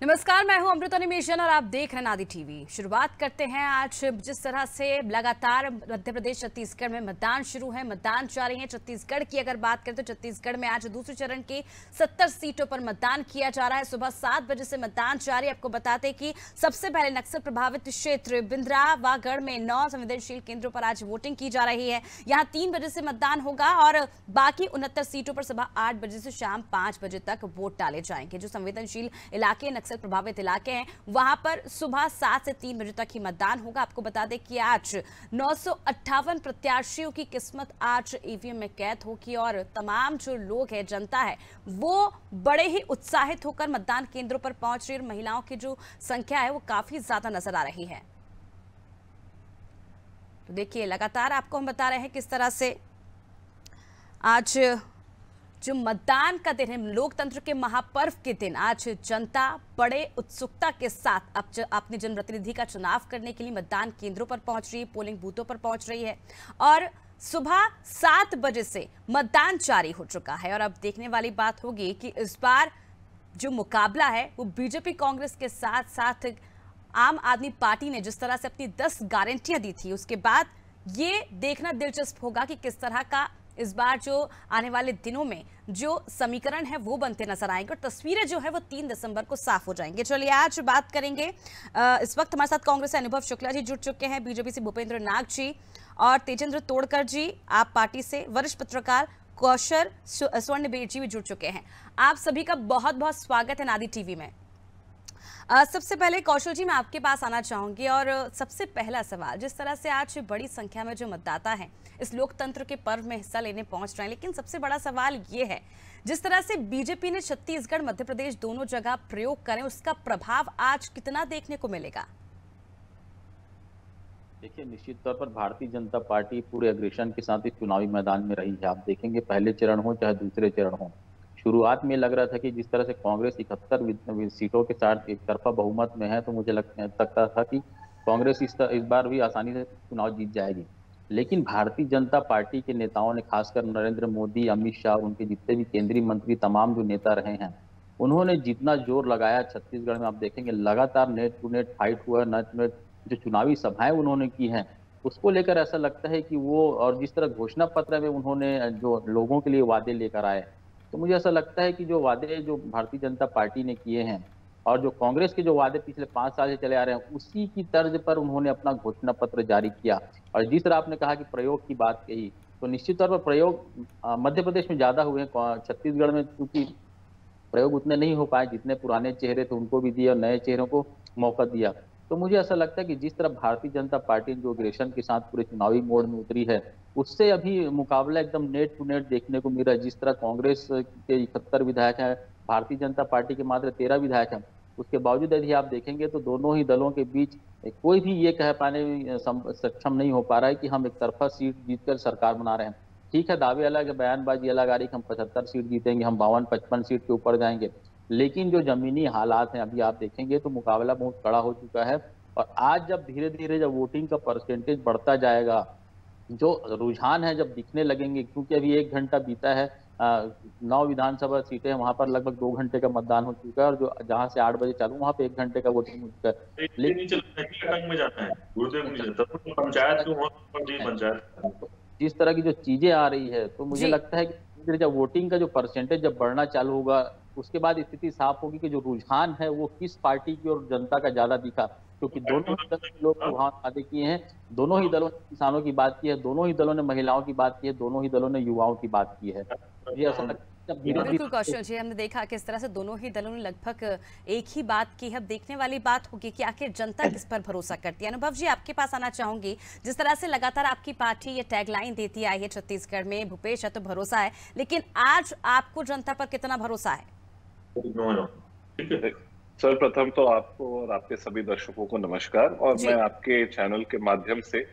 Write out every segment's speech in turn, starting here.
नमस्कार, मैं हूं अमृता निमेशन और आप देख रहे हैं नादी टीवी। शुरुआत करते हैं आज जिस तरह से लगातार मध्य प्रदेश छत्तीसगढ़ में मतदान शुरू है, मतदान जारी है। छत्तीसगढ़ की अगर बात करें तो छत्तीसगढ़ में आज दूसरे चरण की 70 सीटों पर मतदान किया जा रहा है। सुबह 7 बजे से मतदान जारी। आपको बताते कि सबसे पहले नक्सल प्रभावित क्षेत्र बिंद्रावागढ़ में 9 संवेदनशील केंद्रों पर आज वोटिंग की जा रही है। यहाँ 3 बजे से मतदान होगा और बाकी 69 सीटों पर सुबह 8 बजे से शाम 5 बजे तक वोट डाले जाएंगे। जो संवेदनशील इलाके नक्सल प्रभावित इलाके हैं वहां पर सुबह 7 से 3 बजे तक ही मतदान होगा। आपको बता दें कि आज 958 प्रत्याशियों की किस्मत आज ईवीएम में कैद होगी और तमाम जो लोग हैं, जनता है, वो बड़े ही उत्साहित होकर मतदान केंद्रों पर पहुंच रही है। महिलाओं की जो संख्या है वो काफी ज्यादा नजर आ रही है। तो देखिए, लगातार आपको हम बता रहे हैं किस तरह से आज जो मतदान का दिन है, लोकतंत्र के महापर्व के दिन, आज जनता बड़े उत्सुकता के साथ अपने जनप्रतिनिधि का चुनाव करने के लिए मतदान केंद्रों पर पहुंच रही है, पोलिंग बूथों पर पहुंच रही है और सुबह 7 बजे से मतदान जारी हो चुका है। और अब देखने वाली बात होगी कि इस बार जो मुकाबला है वो बीजेपी कांग्रेस के साथ साथ आम आदमी पार्टी ने जिस तरह से अपनी 10 गारंटियां दी थी, उसके बाद ये देखना दिलचस्प होगा कि किस तरह का इस बार जो आने वाले दिनों में जो समीकरण है वो बनते नजर आएंगे और तस्वीरें जो है वो 3 दिसंबर को साफ हो जाएंगे। चलिए आज बात करेंगे। इस वक्त हमारे साथ कांग्रेस से अनुभव शुक्ला जी जुड़ चुके हैं, बीजेपी से भूपेंद्र नाग जी और तेजेंद्र तोड़कर जी, आप पार्टी से वरिष्ठ पत्रकार कौशल स्वर्णबेर जी भी जुड़ चुके हैं। आप सभी का बहुत बहुत स्वागत है नादी टीवी में। सबसे पहले कौशल जी, मैं आपके पास आना चाहूंगी और सबसे पहला सवाल, जिस तरह से आज बड़ी संख्या में जो मतदाता हैं इस लोकतंत्र के पर्व में हिस्सा लेने पहुंच रहे हैं, लेकिन सबसे बड़ा सवाल ये है, जिस तरह से बीजेपी ने छत्तीसगढ़ मध्य प्रदेश दोनों जगह प्रयोग करें, उसका प्रभाव आज कितना देखने को मिलेगा? देखिए, निश्चित तौर पर भारतीय जनता पार्टी पूरे अग्रेशन के साथ इस चुनावी मैदान में रही है। आप देखेंगे, पहले चरण हो चाहे दूसरे चरण हो, शुरुआत में लग रहा था कि जिस तरह से कांग्रेस 71 सीटों के साथ एक तरफा बहुमत में है, तो मुझे लगता था कि कांग्रेस इस बार भी आसानी से चुनाव जीत जाएगी। लेकिन भारतीय जनता पार्टी के नेताओं ने, खासकर नरेंद्र मोदी, अमित शाह, उनके जितने भी केंद्रीय मंत्री, तमाम जो नेता रहे हैं, उन्होंने जितना जोर लगाया छत्तीसगढ़ में, आप देखेंगे लगातार नेट टू नेट फाइट हुआ, नेट टू नेट जो चुनावी सभाएं उन्होंने की हैं, उसको लेकर ऐसा लगता है कि वो, और जिस तरह घोषणा पत्र में उन्होंने जो लोगों के लिए वादे लेकर आए, तो मुझे ऐसा लगता है कि जो वादे जो भारतीय जनता पार्टी ने किए हैं और जो कांग्रेस के जो वादे पिछले 5 साल से चले आ रहे हैं, उसी की तर्ज पर उन्होंने अपना घोषणा पत्र जारी किया। और जिस तरह आपने कहा कि प्रयोग की बात कही, तो निश्चित तौर पर प्रयोग मध्य प्रदेश में ज्यादा हुए हैं। छत्तीसगढ़ में क्योंकि प्रयोग उतने नहीं हो पाए, जितने पुराने चेहरे थे उनको भी दिए और नए चेहरों को मौका दिया। तो मुझे ऐसा लगता है कि जिस तरह भारतीय जनता पार्टी जो अग्रेशन के साथ पूरे चुनावी मोड में उतरी है, उससे अभी मुकाबला एकदम नेट टू नेट देखने को मिल रहा है। जिस तरह कांग्रेस के 71 विधायक हैं, भारतीय जनता पार्टी के मात्र 13 विधायक हैं, उसके बावजूद यदि आप देखेंगे तो दोनों ही दलों के बीच कोई भी ये कह पाने में सक्षम नहीं हो पा रहा है कि हम एक तरफा सीट जीतकर सरकार बना रहे हैं। ठीक है, दावे अलग है, बयानबाजी अलग आ रही कि हम 75 सीट जीतेंगे, हम 52-55 सीट के ऊपर जाएंगे, लेकिन जो जमीनी हालात हैं अभी आप देखेंगे तो मुकाबला बहुत कड़ा हो चुका है। और आज जब धीरे धीरे जब वोटिंग का परसेंटेज बढ़ता जाएगा, जो रुझान है जब दिखने लगेंगे, क्योंकि अभी 1 घंटा बीता है, 9 विधानसभा सीटें हैं, वहां पर लगभग 2 घंटे का मतदान हो चुका है, और जो जहां से 8 बजे चालू वहां पे 1 घंटे का वोटिंग हो चुका है। लेकिन में जाता है, गुरुदेव नहीं जाता, तो पंचायत क्यों हो, पंचायत जिस तरह की जो चीजें आ रही है, तो मुझे लगता है कि जब वोटिंग का जो परसेंटेज जब बढ़ना चालू होगा, उसके बाद स्थिति साफ होगी कि जो रुझान है वो किस पार्टी की और जनता का ज्यादा दिखा। क्योंकि दोनों ही दल लोग वहां वादे किए हैं, दोनों ही दलों ने किसानों की बात की है, दोनों ही दलों ने महिलाओं की बात की है, दोनों ही दलों ने युवाओं की बात की है। ये ऐसा लगता है बिल्कुल कौशल जी, हमने देखा किस तरह से दोनों ही दलों ने लगभग एक ही बात की है। अब देखने वाली बात होगी कि आखिर जनता किस पर भरोसा करती है। अनुभव जी, आपके पास आना चाहूंगी। जिस तरह से लगातार आपकी पार्टी ये टैगलाइन देती आई है छत्तीसगढ़ में, भूपेश है तो भरोसा है, लेकिन आज आपको जनता पर कितना भरोसा है? सर्वप्रथम तो आपको और आपके सभी दर्शकों को नमस्कार, और मैं आपके चैनल के माध्यम से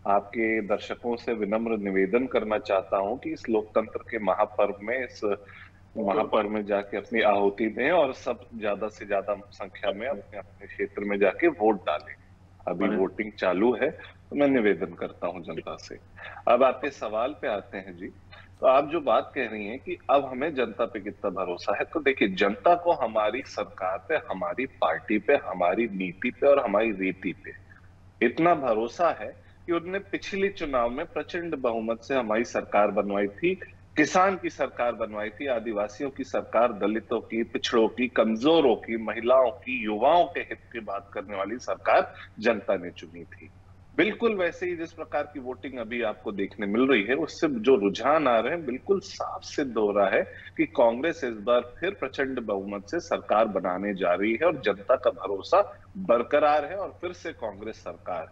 आपके दर्शकों से विनम्र निवेदन करना चाहता हूं कि इस लोकतंत्र के महापर्व में, इस महापर्व में जाके अपनी आहुति दें और सब ज्यादा से ज्यादा संख्या में अपने अपने क्षेत्र में जाके वोट डालें। अभी वोटिंग चालू है, तो मैं निवेदन करता हूं जनता से। अब आपके सवाल पे आते हैं जी। तो आप जो बात कह रही हैं कि अब हमें जनता पे कितना भरोसा है, तो देखिए जनता को हमारी सरकार पे, हमारी पार्टी पे, हमारी नीति पे और हमारी रीति पे इतना भरोसा है कि उन्होंने पिछले चुनाव में प्रचंड बहुमत से हमारी सरकार बनवाई थी, किसान की सरकार बनवाई थी, आदिवासियों की सरकार, दलितों की, पिछड़ों की, कमजोरों की, महिलाओं की, युवाओं के हित की बात करने वाली सरकार जनता ने चुनी थी। बिल्कुल वैसे ही जिस प्रकार की वोटिंग अभी आपको देखने मिल रही है, उससे जो रुझान आ रहे हैं बिल्कुल साफ सिद्ध हो रहा है कि कांग्रेस इस बार फिर प्रचंड बहुमत से सरकार बनाने जा रही है और जनता का भरोसा बरकरार है और फिर से कांग्रेस सरकार।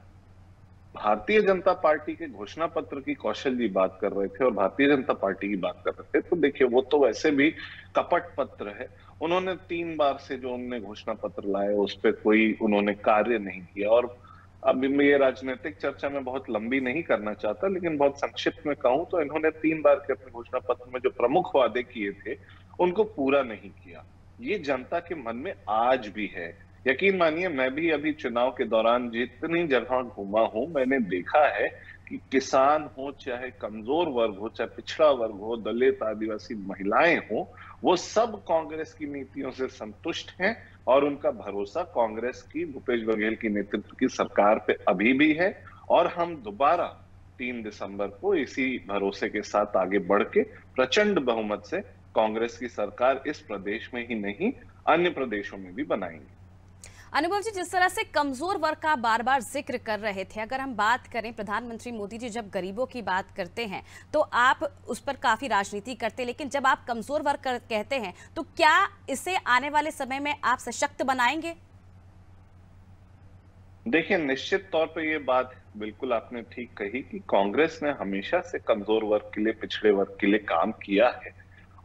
भारतीय जनता पार्टी के घोषणा पत्र की कौशल जी बात कर रहे थे और भारतीय जनता पार्टी की बात कर रहे थे, तो देखिए वो तो वैसे भी कपट पत्र है। उन्होंने 3 बार से जो उन्होंने घोषणा पत्र लाए उस पर कोई उन्होंने कार्य नहीं किया। और अभी मैं ये राजनीतिक चर्चा में बहुत लंबी नहीं करना चाहता, लेकिन बहुत संक्षिप्त में कहूं तो इन्होंने 3 बार के अपने घोषणा पत्र में जो प्रमुख वादे किए थे उनको पूरा नहीं किया। ये जनता के मन में आज भी है। यकीन मानिए, मैं भी अभी चुनाव के दौरान जितनी जगह घूमा हूं, मैंने देखा है कि किसान हो, चाहे कमजोर वर्ग हो, चाहे पिछड़ा वर्ग हो, दलित, आदिवासी, महिलाएं हो, वो सब कांग्रेस की नीतियों से संतुष्ट हैं और उनका भरोसा कांग्रेस की, भूपेश बघेल की नेतृत्व की सरकार पे अभी भी है। और हम दोबारा 3 दिसंबर को इसी भरोसे के साथ आगे बढ़ के प्रचंड बहुमत से कांग्रेस की सरकार इस प्रदेश में ही नहीं, अन्य प्रदेशों में भी बनाएंगे। अनुभव जी, जिस तरह से कमजोर वर्ग का बार बार जिक्र कर रहे थे, अगर हम बात करें, प्रधानमंत्री मोदी जी जब गरीबों की बात करते हैं तो आप उस पर काफी राजनीति करते हैं, लेकिन जब आप कमजोर वर्ग कहते हैं तो क्या इसे आने वाले समय में आप सशक्त बनाएंगे? देखिए, निश्चित तौर पे ये बात बिल्कुल आपने ठीक कही कि कांग्रेस ने हमेशा से कमजोर वर्ग के लिए, पिछड़े वर्ग के लिए काम किया है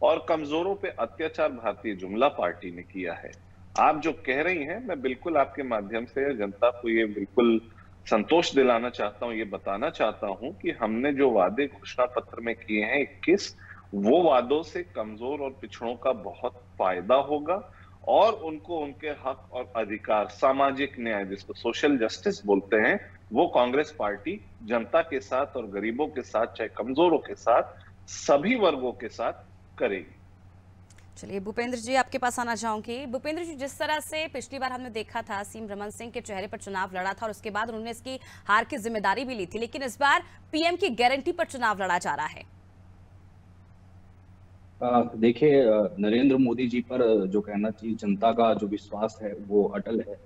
और कमजोरों पे अत्याचार भारतीय जुमला पार्टी ने किया है। आप जो कह रही हैं, मैं बिल्कुल आपके माध्यम से जनता को ये बिल्कुल संतोष दिलाना चाहता हूं, ये बताना चाहता हूं कि हमने जो वादे घोषणा पत्र में किए हैं 21, वो वादों से कमजोर और पिछड़ों का बहुत फायदा होगा और उनको उनके हक और अधिकार, सामाजिक न्याय जिसको सोशल जस्टिस बोलते हैं, वो कांग्रेस पार्टी जनता के साथ और गरीबों के साथ, चाहे कमजोरों के साथ, सभी वर्गों के साथ करेगी। चलिए भूपेंद्र जी, आपके पास आना चाहूंगी। भूपेंद्र जी, जिस तरह से पिछली बार हमने देखा था सीएम रमन सिंह के चेहरे पर चुनाव लड़ा था और उसके बाद उन्होंने इसकी हार की जिम्मेदारी भी ली थी, लेकिन इस बार पीएम की गारंटी पर चुनाव लड़ा जा रहा है। देखिए, नरेंद्र मोदी जी पर जो कहना चाहिए जनता का जो विश्वास है वो अटल है।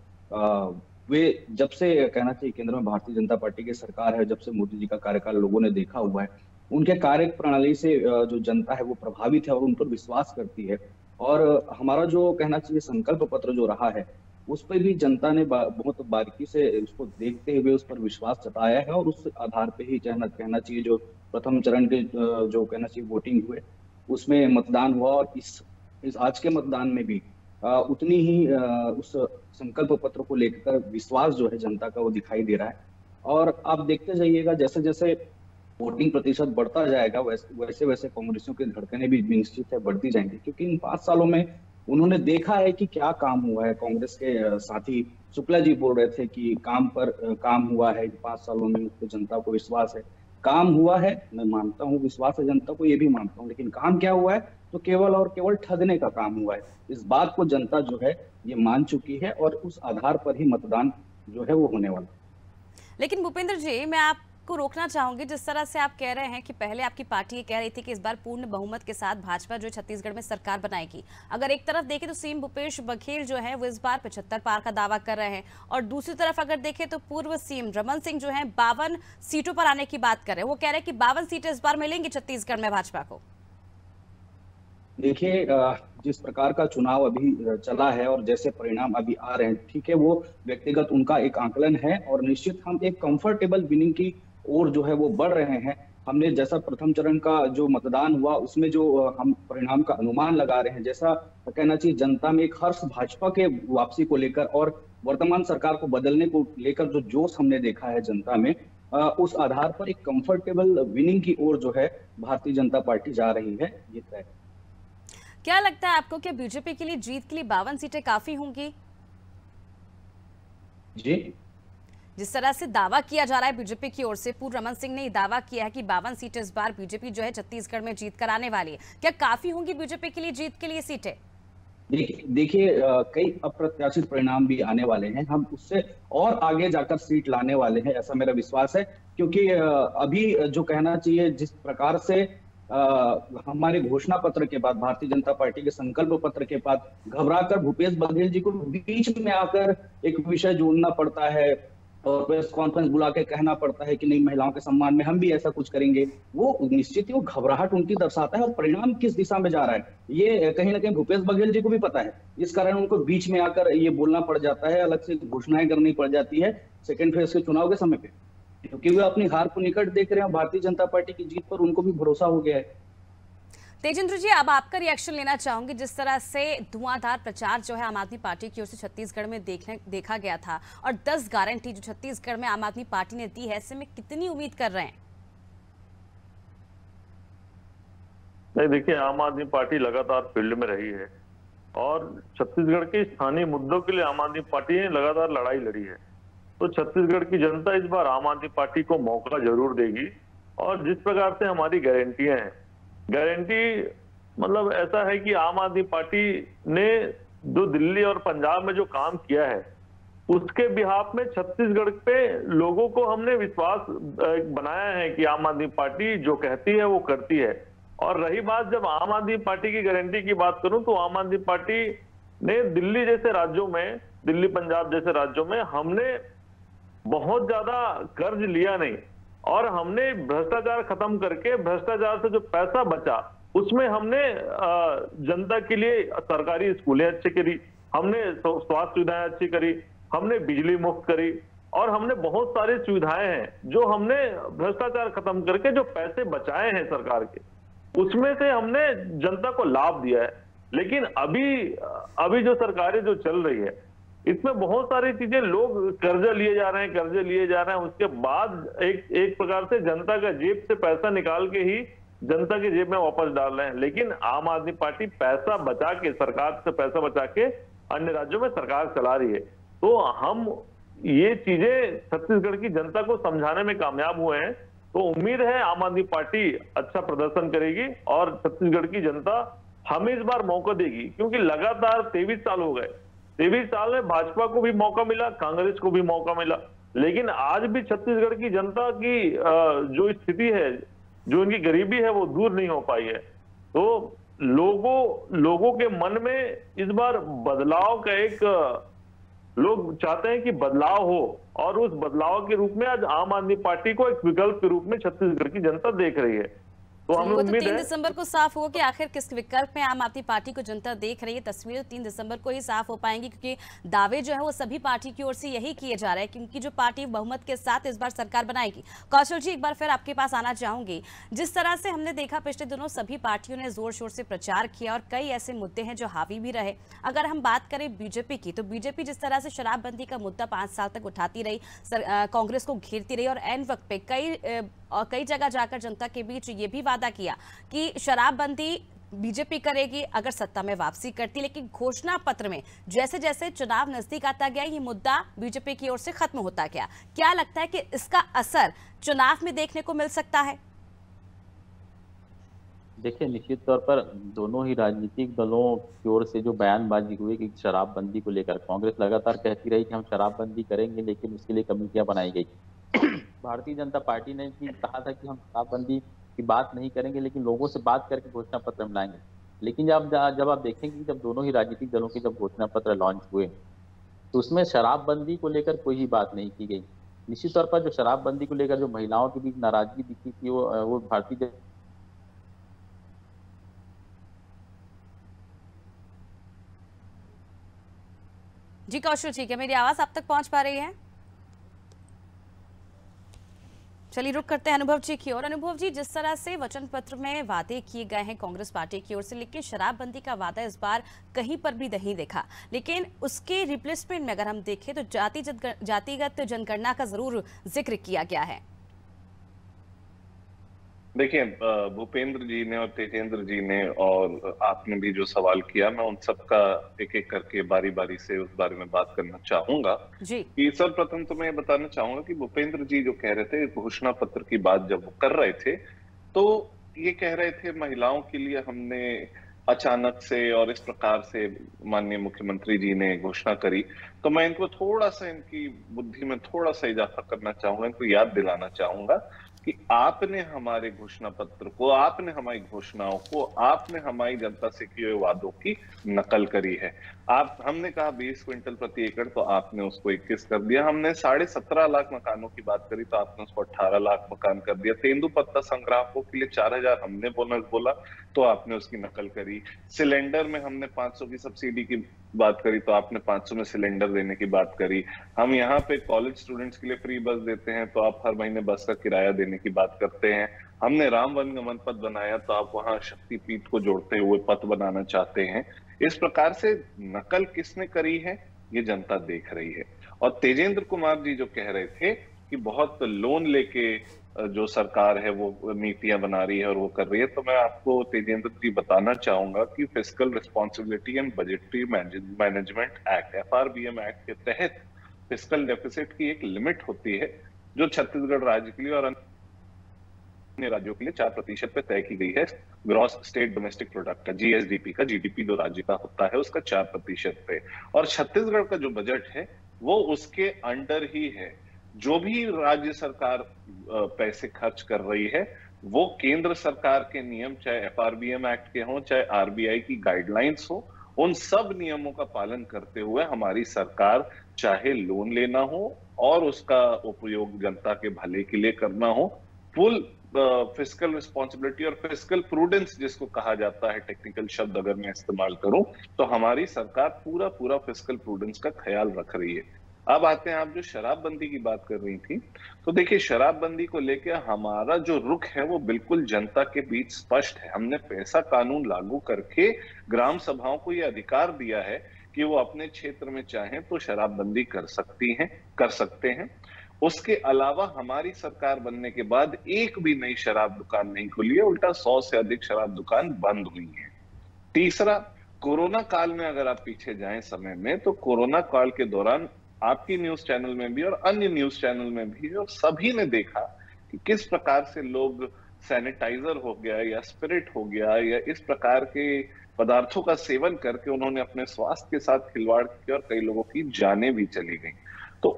वे जब से कहना चाहिए केंद्र में भारतीय जनता पार्टी की सरकार है, जब से मोदी जी का कार्यकाल लोगों ने देखा हुआ है, उनके कार्य प्रणाली से जो जनता है वो प्रभावित है और उन पर विश्वास करती है। और हमारा जो कहना चाहिए संकल्प पत्र जो रहा है उस पर भी जनता ने बहुत बारीकी से उसको देखते हुए उस पर विश्वास जताया है और उस आधार पे ही कहना चाहिए जो प्रथम चरण के जो कहना चाहिए वोटिंग हुए उसमें मतदान हुआ। और इस आज के मतदान में भी उतनी ही उस संकल्प पत्र को लेकर विश्वास जो है जनता का वो दिखाई दे रहा है। और आप देखते जाइएगा, जैसे जैसे वोटिंग प्रतिशत बढ़ता जाएगा वैसे वैसे कांग्रेसियों की धड़कनें भी निश्चित है बढ़ती जाएंगी, क्योंकि इन 5 सालों में उन्होंने देखा है कि क्या काम हुआ है। कांग्रेस के साथी शुक्ला जी बोल रहे थे कि काम हुआ है 5 सालों में, तो जनता को विश्वास है। काम हुआ है, मैं मानता हूँ, विश्वास है जनता को, ये भी मानता हूँ, लेकिन काम क्या हुआ है तो केवल और केवल ठगने का काम हुआ है। इस बात को जनता जो है ये मान चुकी है और उस आधार पर ही मतदान जो है वो होने वाला। लेकिन भूपेंद्र जी, मैं आपको रोकना चाहूंगी। जिस तरह से आप कह रहे हैं कि पहले आपकी पार्टी ये कह रही थी कि इस बार पूर्ण बहुमत के साथ भाजपा जो छत्तीसगढ़ में सरकार बनाएगी, अगर एक तरफ देखें तो सीएम भूपेश बघेल जो है वो इस बार 75 पार का दावा कर रहे हैं, और दूसरी तरफ अगर देखें तो पूर्व सीएम रमन सिंह जो है 52 सीटों पर आने की बात कर रहे हैं। वो कह रहे हैं कि 52 सीटें इस बार मिलेंगी छत्तीसगढ़ में भाजपा को। देखिए, जिस प्रकार का चुनाव अभी चला है और जैसे परिणाम अभी आ रहे हैं, ठीक है, वो व्यक्तिगत उनका एक आंकलन है और निश्चित हम एक कंफर्टेबल विनिंग की ओर जो है वो बढ़ रहे हैं। हमने जैसा प्रथम चरण का जो मतदान हुआ उसमें जो हम परिणाम का अनुमान लगा रहे हैं, जैसा कहना चाहिए जनता में एक हर्ष भाजपा के वापसी को लेकर और वर्तमान सरकार को बदलने को लेकर जो जोश हमने देखा है जनता में, उस आधार पर एक कंफर्टेबल विनिंग की ओर जो है भारतीय जनता पार्टी जा रही है, ये तय। क्या लगता है आपको, क्या बीजेपी के लिए जीत के लिए 52 सीटें काफी होंगी? जी, जिस तरह से दावा किया जा रहा है बीजेपी की ओर से, पूर्व रमन सिंह ने दावा किया है कि 52 सीटें इस बार बीजेपी जो है छत्तीसगढ़ में जीत कर आने वाली है। क्या काफी होंगी बीजेपी के लिए जीत के लिए सीटें? देखिए कई अप्रत्याशित परिणाम भी आने वाले हैं, हम उससे और आगे जाकर सीट लाने वाले हैं, ऐसा मेरा विश्वास है। क्योंकि अभी जो कहना चाहिए, जिस प्रकार से हमारे घोषणा पत्र के बाद, भारतीय जनता पार्टी के संकल्प पत्र के बाद घबराकर भूपेश बघेल जी को बीच में आकर एक विषय जोड़ना पड़ता है और प्रेस कॉन्फ्रेंस बुला के कहना पड़ता है कि नहीं, महिलाओं के सम्मान में हम भी ऐसा कुछ करेंगे, वो निश्चित ही वो घबराहट उनकी दर्शाता है और परिणाम किस दिशा में जा रहा है ये कहीं ना कहीं भूपेश बघेल जी को भी पता है। इस कारण उनको बीच में आकर ये बोलना पड़ जाता है, अलग से घोषणाएं करनी पड़ जाती है सेकेंड फेज के चुनाव के समय पे, क्योंकि वे अपनी हार को निकट देख रहे हैं। भारतीय जनता पार्टी की जीत पर उनको भी भरोसा हो गया है। तेजेंद्र जी, अब आपका रिएक्शन लेना चाहूंगी। जिस तरह से धुआंधार प्रचार जो है आम आदमी पार्टी की ओर से छत्तीसगढ़ में देखा गया था और 10 गारंटी जो छत्तीसगढ़ में आम आदमी पार्टी ने दी है, ऐसे में कितनी उम्मीद कर रहे हैं? नहीं, देखिए, आम आदमी पार्टी लगातार फील्ड में रही है और छत्तीसगढ़ के स्थानीय मुद्दों के लिए आम आदमी पार्टी ने लगातार लड़ाई लड़ी है। तो छत्तीसगढ़ की जनता इस बार आम आदमी पार्टी को मौका जरूर देगी। और जिस प्रकार से हमारी गारंटियां हैं, गारंटी मतलब ऐसा है कि आम आदमी पार्टी ने जो दिल्ली और पंजाब में जो काम किया है, उसके बिहाफ में छत्तीसगढ़ पे लोगों को हमने विश्वास बनाया है कि आम आदमी पार्टी जो कहती है वो करती है। और रही बात, जब आम आदमी पार्टी की गारंटी की बात करूं तो आम आदमी पार्टी ने दिल्ली जैसे राज्यों में, दिल्ली पंजाब जैसे राज्यों में हमने बहुत ज्यादा कर्ज लिया नहीं और हमने भ्रष्टाचार खत्म करके भ्रष्टाचार से जो पैसा बचा उसमें हमने जनता के लिए सरकारी स्कूलें अच्छी करी, हमने स्वास्थ्य सुविधाएं अच्छी करी, हमने बिजली मुफ्त करी और हमने बहुत सारी सुविधाएं हैं जो हमने भ्रष्टाचार खत्म करके जो पैसे बचाए हैं सरकार के, उसमें से हमने जनता को लाभ दिया है। लेकिन अभी जो सरकारें जो चल रही है, इसमें बहुत सारी चीजें, लोग कर्जे लिए जा रहे हैं, उसके बाद एक प्रकार से जनता का जेब से पैसा निकाल के ही जनता के जेब में वापस डाल रहे हैं। लेकिन आम आदमी पार्टी पैसा बचा के, सरकार से पैसा बचा के अन्य राज्यों में सरकार चला रही है। तो हम ये चीजें छत्तीसगढ़ की जनता को समझाने में कामयाब हुए हैं। तो उम्मीद है आम आदमी पार्टी अच्छा प्रदर्शन करेगी और छत्तीसगढ़ की जनता हमें इस बार मौका देगी, क्योंकि लगातार 23 साल हो गए। 23 साल में भाजपा को भी मौका मिला, कांग्रेस को भी मौका मिला, लेकिन आज भी छत्तीसगढ़ की जनता की जो स्थिति है, जो इनकी गरीबी है, वो दूर नहीं हो पाई है। तो लोगों के मन में इस बार बदलाव का लोग चाहते हैं कि बदलाव हो और उस बदलाव के रूप में आज आम आदमी पार्टी को एक विकल्प के रूप में छत्तीसगढ़ की जनता देख रही है। तो हमें उम्मीद है 3 दिसंबर को साफ होगा कि आखिर किस विकल्प में आम आदमी पार्टी को जनता देख रही है। तस्वीर 3 दिसंबर को ही साफ हो पाएंगी, क्योंकि दावे जो है वो सभी पार्टी की ओर से यही किए जा रहे हैं, क्योंकि जो पार्टी बहुमत के साथ इस बार सरकार बनाएगी। कौशल जी, एक बार फिर आपके पास आना चाहूंगी। जिस तरह से हमने देखा पिछले दिनों सभी पार्टियों ने जोर शोर से प्रचार किया और कई ऐसे मुद्दे हैं जो हावी भी रहे। अगर हम बात करें बीजेपी की, तो बीजेपी जिस तरह से शराबबंदी का मुद्दा 5 साल तक उठाती रही, कांग्रेस को घेरती रही और एन वक्त पे कई जगह जाकर जनता के बीच ये भी वादा किया कि शराबबंदी बीजेपी करेगी अगर सत्ता में वापसी करती। लेकिन घोषणा पत्र में जैसे जैसे चुनाव नजदीक आता गया, ये मुद्दा बीजेपी की ओर से खत्म होता गया। क्या लगता है कि इसका असर चुनाव में देखने को मिल सकता है? देखिए, निश्चित तौर पर दोनों ही राजनीतिक दलों की ओर से जो बयानबाजी हुई कि शराबबंदी को लेकर कांग्रेस लगातार कहती रही कि हम शराबबंदी करेंगे, लेकिन उसके लिए कमेटियां बनाई गई। भारतीय जनता पार्टी ने भी कहा था कि हम शराबबंदी की बात नहीं करेंगे, लेकिन लोगों से बात करके घोषणा पत्र में लाएंगे। लेकिन जब आप देखेंगे, जब दोनों ही राजनीतिक दलों के जब घोषणा पत्र लॉन्च हुए, तो उसमें शराबबंदी को लेकर कोई ही बात नहीं की गई। निश्चित तौर पर जो शराबबंदी को लेकर जो महिलाओं के बीच नाराजगी दिखी थी, वो भारतीय जी कौशल जी, क्या मेरी आवाज आप तक पहुंच पा रही है? चलिए रुक करते हैं अनुभव जी की ओर। अनुभव जी, जिस तरह से वचन पत्र में वादे किए गए हैं कांग्रेस पार्टी की ओर से, लेकिन शराबबंदी का वादा इस बार कहीं पर भी नहीं देखा। लेकिन उसके रिप्लेसमेंट में अगर हम देखें तो जातिगत जनगणना का जरूर जिक्र किया गया है। देखिए, भूपेंद्र जी ने और तेजेंद्र जी ने और आपने भी जो सवाल किया, मैं उन सबका एक एक करके बारी बारी से उस बारे में बात करना चाहूंगा। जी। कि सर्वप्रथम तो मैं ये बताना चाहूंगा कि भूपेंद्र जी जो कह रहे थे घोषणा पत्र की बात जब वो कर रहे थे, तो ये कह रहे थे महिलाओं के लिए हमने अचानक से और इस प्रकार से माननीय मुख्यमंत्री जी ने घोषणा करी। तो मैं इनको थोड़ा सा, इनकी बुद्धि में थोड़ा सा इजाफा करना चाहूंगा, इनको याद दिलाना चाहूंगा कि आपने हमारे घोषणा पत्र को, आपने हमारी घोषणाओं को, आपने हमारी जनता से किए हुए वादों की नकल करी है। हमने कहा 20 क्विंटल प्रति एकड़, तो आपने उसको 21 कर दिया। हमने 17.5 लाख मकानों की बात करी, तो आपने उसको 18 लाख मकान कर दिया। तेंदुपत्ता संग्राहकों के लिए 4,000 हमने बोनस बोला, तो आपने उसकी नकल करी। सिलेंडर में हमने 500 की सब्सिडी की बात करी, तो आपने 500 में सिलेंडर देने की बात करी। हम यहाँ पे कॉलेज स्टूडेंट्स के लिए फ्री बस देते हैं, तो आप हर महीने बस का किराया देने की बात करते हैं। हमने राम वनगमन पथ बनाया, तो आप वहां शक्तिपीठ को जोड़ते हुए पथ बनाना चाहते हैं। इस प्रकार से नकल किसने करी है, ये जनता देख रही है। और तेजेंद्र कुमार जी जो कह रहे थे कि बहुत लोन लेके जो सरकार है वो नीतियां बना रही है और वो कर रही है, तो मैं आपको तेजेंद्र जी बताना चाहूंगा कि fiscal responsibility and budgetary management act, FRBM act के तहत फिस्कल डेफिसिट की एक लिमिट होती है, जो छत्तीसगढ़ राज्य के लिए और अन्य राज्यों के लिए 4% पे तय की गई है। ग्रॉस स्टेट डोमेस्टिक प्रोडक्ट का, GSDP का, GDP जो राज्य का होता है उसका 4% पे। और छत्तीसगढ़ का जो बजट है वो उसके अंडर ही है। जो भी राज्य सरकार पैसे खर्च कर रही है, वो केंद्र सरकार के नियम, चाहे FRBM एक्ट के हों, चाहे RBI की गाइडलाइंस हो, उन सब नियमों का पालन करते हुए हमारी सरकार चाहे लोन लेना हो और उसका उपयोग जनता के भले के लिए करना हो, फुल फिस्कल रिस्पॉन्सिबिलिटी और फिस्कल प्रूडेंस जिसको कहा जाता है, टेक्निकल शब्द अगर मैं इस्तेमाल करूं, तो हमारी सरकार पूरा पूरा फिस्कल प्रूडेंस का ख्याल रख रही है। अब आते हैं, आप जो शराबबंदी की बात कर रही थी, तो देखिए शराबबंदी को लेकर हमारा जो रुख है वो बिल्कुल जनता के बीच स्पष्ट है। हमने पैसा कानून लागू करके ग्राम सभाओं को यह अधिकार दिया है कि वो अपने क्षेत्र में चाहें तो शराबबंदी कर सकते हैं। उसके अलावा हमारी सरकार बनने के बाद एक भी नई शराब दुकान नहीं खुली है, उल्टा 100 से अधिक शराब दुकान बंद हुई है। तीसरा, कोरोना काल में अगर आप पीछे जाएं समय में, तो कोरोना काल के दौरान आपकी न्यूज चैनल में भी और अन्य न्यूज चैनल में भी और सभी ने देखा कि किस प्रकार से लोग सैनिटाइजर हो गया या स्पिरिट हो गया या इस प्रकार के पदार्थों का सेवन करके उन्होंने अपने स्वास्थ्य के साथ खिलवाड़ किया और कई लोगों की जानें भी चली गई। तो